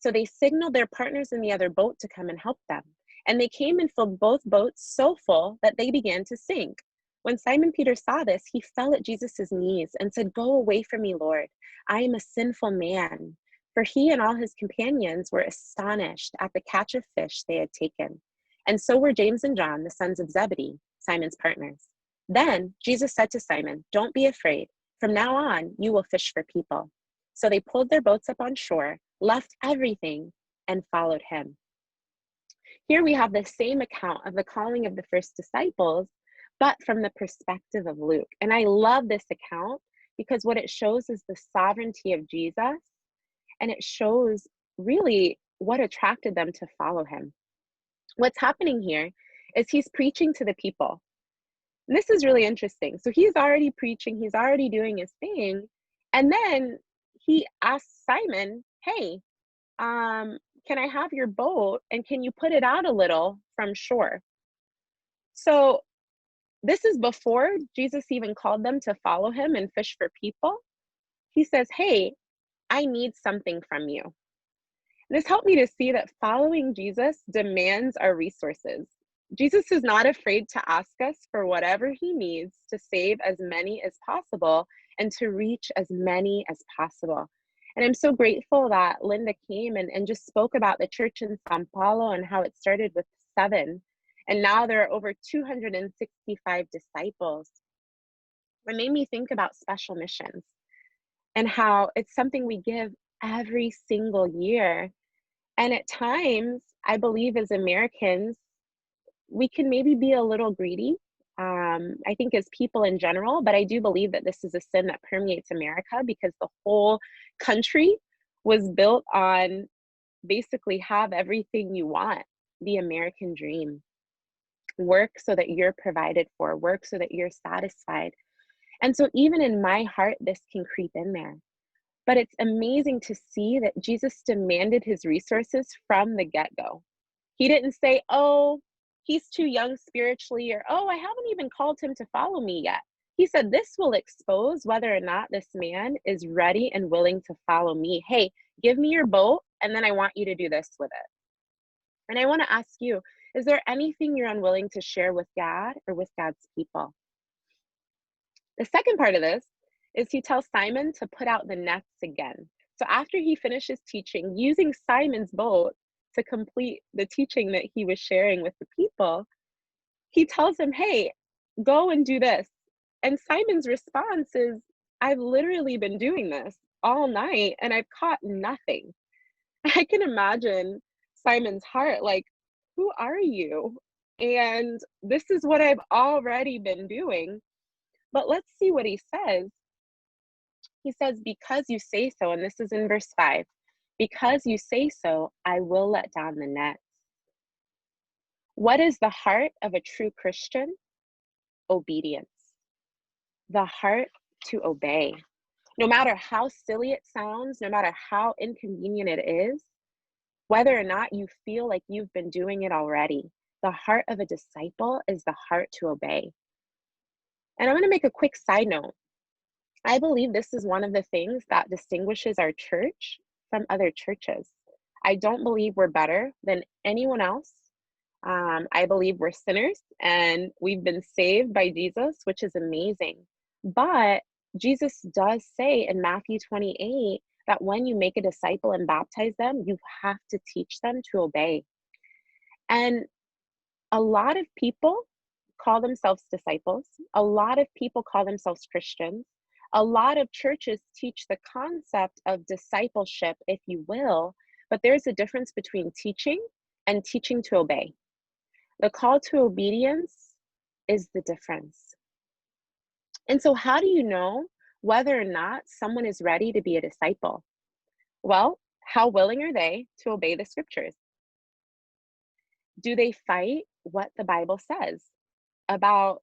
So they signaled their partners in the other boat to come and help them. And they came and filled both boats so full that they began to sink. When Simon Peter saw this, he fell at Jesus' knees and said, "Go away from me, Lord. I am a sinful man." For he and all his companions were astonished at the catch of fish they had taken. And so were James and John, the sons of Zebedee, Simon's partners. Then Jesus said to Simon, "Don't be afraid. From now on, you will fish for people." So they pulled their boats up on shore, left everything, and followed him. Here we have the same account of the calling of the first disciples, but from the perspective of Luke. And I love this account because what it shows is the sovereignty of Jesus, and it shows really what attracted them to follow him. What's happening here is he's preaching to the people. And this is really interesting. So he's already preaching, he's already doing his thing, and then he asks Simon, "Hey, can I have your boat and can you put it out a little from shore?" So this is before Jesus even called them to follow him and fish for people. He says, "Hey, I need something from you." This helped me to see that following Jesus demands our resources. Jesus is not afraid to ask us for whatever he needs to save as many as possible and to reach as many as possible. And I'm so grateful that Linda came and just spoke about the church in Sao Paulo and how it started with 7. And now there are over 265 disciples. It made me think about special missions and how it's something we give every single year. And at times, I believe as Americans, we can maybe be a little greedy I think as people in general, but I do believe that this is a sin that permeates America because the whole country was built on basically have everything you want, the American dream. Work so that you're provided for, work so that you're satisfied. And so even in my heart, this can creep in there. But it's amazing to see that Jesus demanded his resources from the get-go. He didn't say, oh, he's too young spiritually, or, oh, I haven't even called him to follow me yet. He said, this will expose whether or not this man is ready and willing to follow me. Hey, give me your boat, and then I want you to do this with it. And I want to ask you, is there anything you're unwilling to share with God or with God's people? The second part of this is he tells Simon to put out the nets again. So after he finishes teaching, using Simon's boat to complete the teaching that he was sharing with the people, he tells him, hey, go and do this. And Simon's response is, I've literally been doing this all night and I've caught nothing. I can imagine Simon's heart, like, who are you? And this is what I've already been doing. But let's see what he says. He says, because you say so, and this is in verse 5, because you say so, I will let down the nets. What is the heart of a true Christian? Obedience. The heart to obey. No matter how silly it sounds, no matter how inconvenient it is, whether or not you feel like you've been doing it already, the heart of a disciple is the heart to obey. And I'm going to make a quick side note. I believe this is one of the things that distinguishes our church from other churches. I don't believe we're better than anyone else. I believe we're sinners and we've been saved by Jesus, which is amazing. But Jesus does say in Matthew 28 that when you make a disciple and baptize them, you have to teach them to obey. And a lot of people call themselves disciples. A lot of people call themselves Christians. A lot of churches teach the concept of discipleship, if you will, but there's a difference between teaching and teaching to obey. The call to obedience is the difference. And so how do you know whether or not someone is ready to be a disciple? Well, how willing are they to obey the scriptures? Do they fight what the Bible says about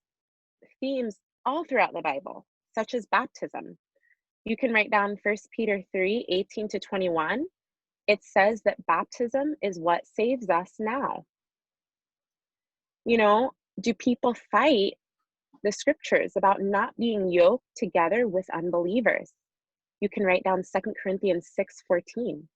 themes all throughout the Bible, such as baptism? You can write down 1 Peter 3:18-21. It says that baptism is what saves us now. You know, do people fight the scriptures about not being yoked together with unbelievers? You can write down 2 Corinthians 6:14.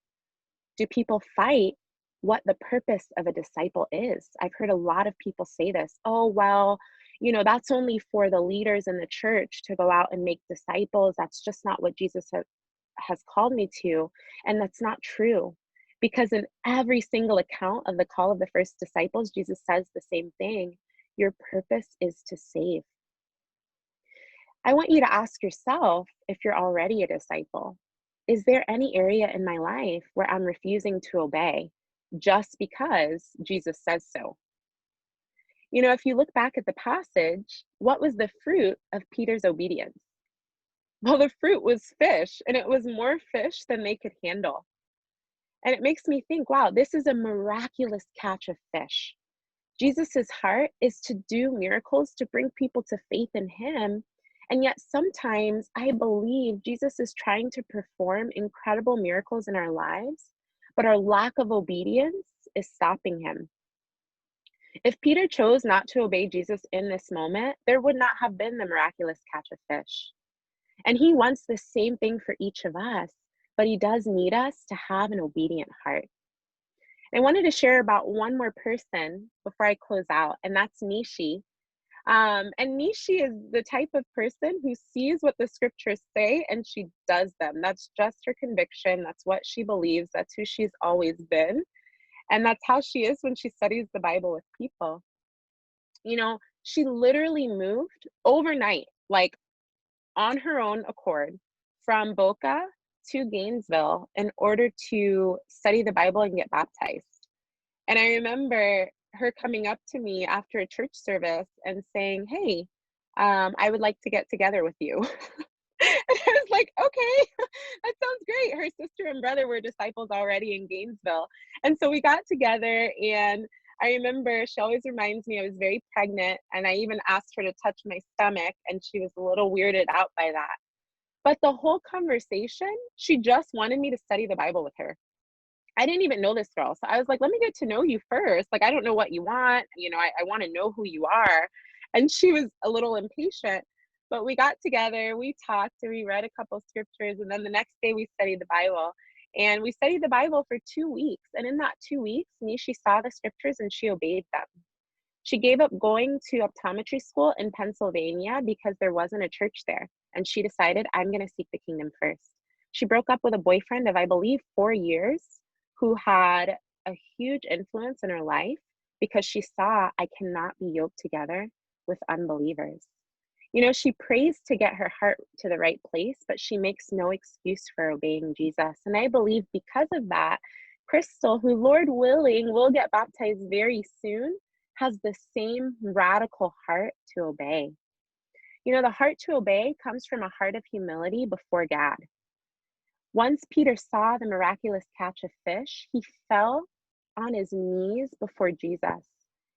Do people fight what the purpose of a disciple is? I've heard a lot of people say this. Oh, well, you know, that's only for the leaders in the church to go out and make disciples. That's just not what Jesus has called me to. And that's not true. Because in every single account of the call of the first disciples, Jesus says the same thing. Your purpose is to save. I want you to ask yourself, if you're already a disciple, is there any area in my life where I'm refusing to obey just because Jesus says so? You know, if you look back at the passage, what was the fruit of Peter's obedience? Well, the fruit was fish, and it was more fish than they could handle. And it makes me think, wow, this is a miraculous catch of fish. Jesus's heart is to do miracles to bring people to faith in him. And yet sometimes I believe Jesus is trying to perform incredible miracles in our lives, but our lack of obedience is stopping him. If Peter chose not to obey Jesus in this moment, there would not have been the miraculous catch of fish. And he wants the same thing for each of us, but he does need us to have an obedient heart. I wanted to share about one more person before I close out, and that's Nishi. And Nishi is the type of person who sees what the scriptures say and she does them. That's just her conviction. That's what she believes. That's who she's always been. And that's how she is when she studies the Bible with people. You know, she literally moved overnight, like on her own accord, from Boca to Gainesville in order to study the Bible and get baptized. And I remember her coming up to me after a church service and saying, hey, I would like to get together with you. And I was like, okay, that sounds great. Her sister and brother were disciples already in Gainesville. And so we got together, and I remember she always reminds me I was very pregnant, and I even asked her to touch my stomach, and she was a little weirded out by that. But the whole conversation, she just wanted me to study the Bible with her. I didn't even know this girl. So I was like, let me get to know you first. Like, I don't know what you want. You know, I want to know who you are. And she was a little impatient. But we got together, we talked, and we read a couple scriptures. And then the next day we studied the Bible. And we studied the Bible for 2 weeks. And in that 2 weeks, Nishi saw the scriptures and she obeyed them. She gave up going to optometry school in Pennsylvania because there wasn't a church there. And she decided, I'm going to seek the kingdom first. She broke up with a boyfriend of, I believe, 4 years, who had a huge influence in her life because she saw, I cannot be yoked together with unbelievers. You know, she prays to get her heart to the right place, but she makes no excuse for obeying Jesus. And I believe because of that, Crystal, who, Lord willing, will get baptized very soon, has the same radical heart to obey. You know, the heart to obey comes from a heart of humility before God. Once Peter saw the miraculous catch of fish, he fell on his knees before Jesus.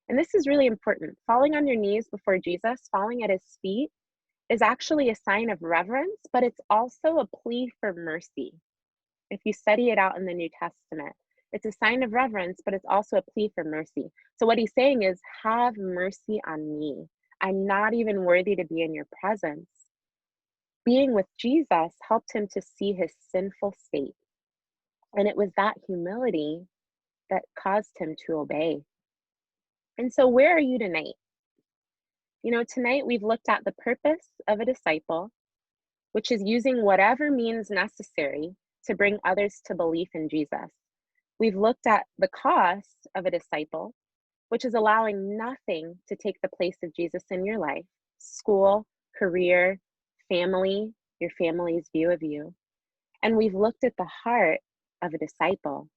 And this is really important. Falling on your knees before Jesus, falling at his feet, is actually a sign of reverence, but it's also a plea for mercy. If you study it out in the New Testament, it's a sign of reverence, but it's also a plea for mercy. So what he's saying is, have mercy on me. I'm not even worthy to be in your presence. Being with Jesus helped him to see his sinful state. And it was that humility that caused him to obey. And so where are you tonight? You know, tonight we've looked at the purpose of a disciple, which is using whatever means necessary to bring others to belief in Jesus. We've looked at the cost of a disciple, which is allowing nothing to take the place of Jesus in your life: school, career, family, your family's view of you. And we've looked at the heart of a disciple: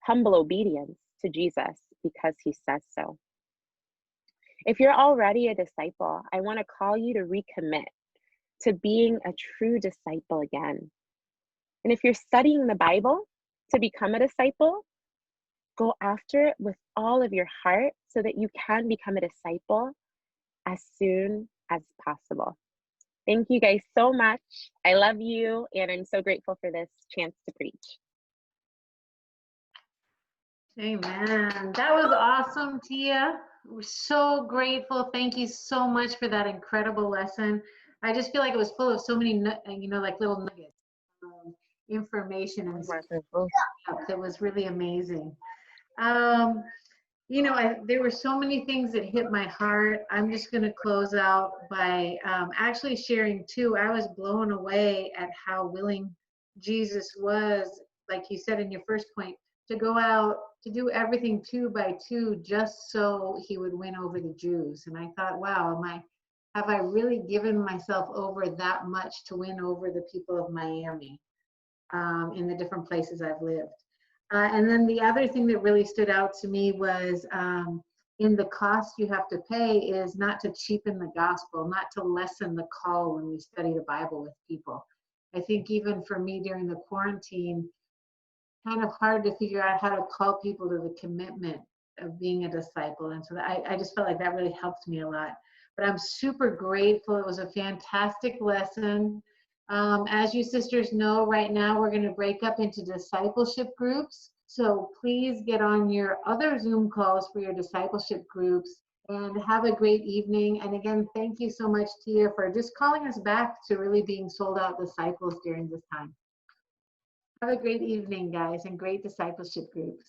humble obedience to Jesus because he says so. If you're already a disciple, I want to call you to recommit to being a true disciple again. And if you're studying the Bible to become a disciple, go after it with all of your heart so that you can become a disciple as soon as possible. Thank you guys so much. I love you, and I'm so grateful for this chance to preach. Amen. That was awesome, Tia. We're so grateful. Thank you so much for that incredible lesson. I just feel like it was full of so many, you know, like little nuggets, information and stuff. That was really amazing. You know, there were so many things that hit my heart. I'm just going to close out by actually sharing too. I was blown away at how willing Jesus was, like you said in your first point, to go out to do everything 2 by 2 just so he would win over the Jews. And I thought, wow, have I really given myself over that much to win over the people of Miami in the different places I've lived? And then the other thing that really stood out to me was in the cost you have to pay is not to cheapen the gospel, not to lessen the call when we study the Bible with people. I think even for me during the quarantine, kind of hard to figure out how to call people to the commitment of being a disciple. And so I just felt like that really helped me a lot. But I'm super grateful. It was a fantastic lesson. As you sisters know, right now we're going to break up into discipleship groups. So please get on your other Zoom calls for your discipleship groups and have a great evening. And again, thank you so much, Tia, for just calling us back to really being sold out disciples during this time. Have a great evening, guys, and great discipleship groups.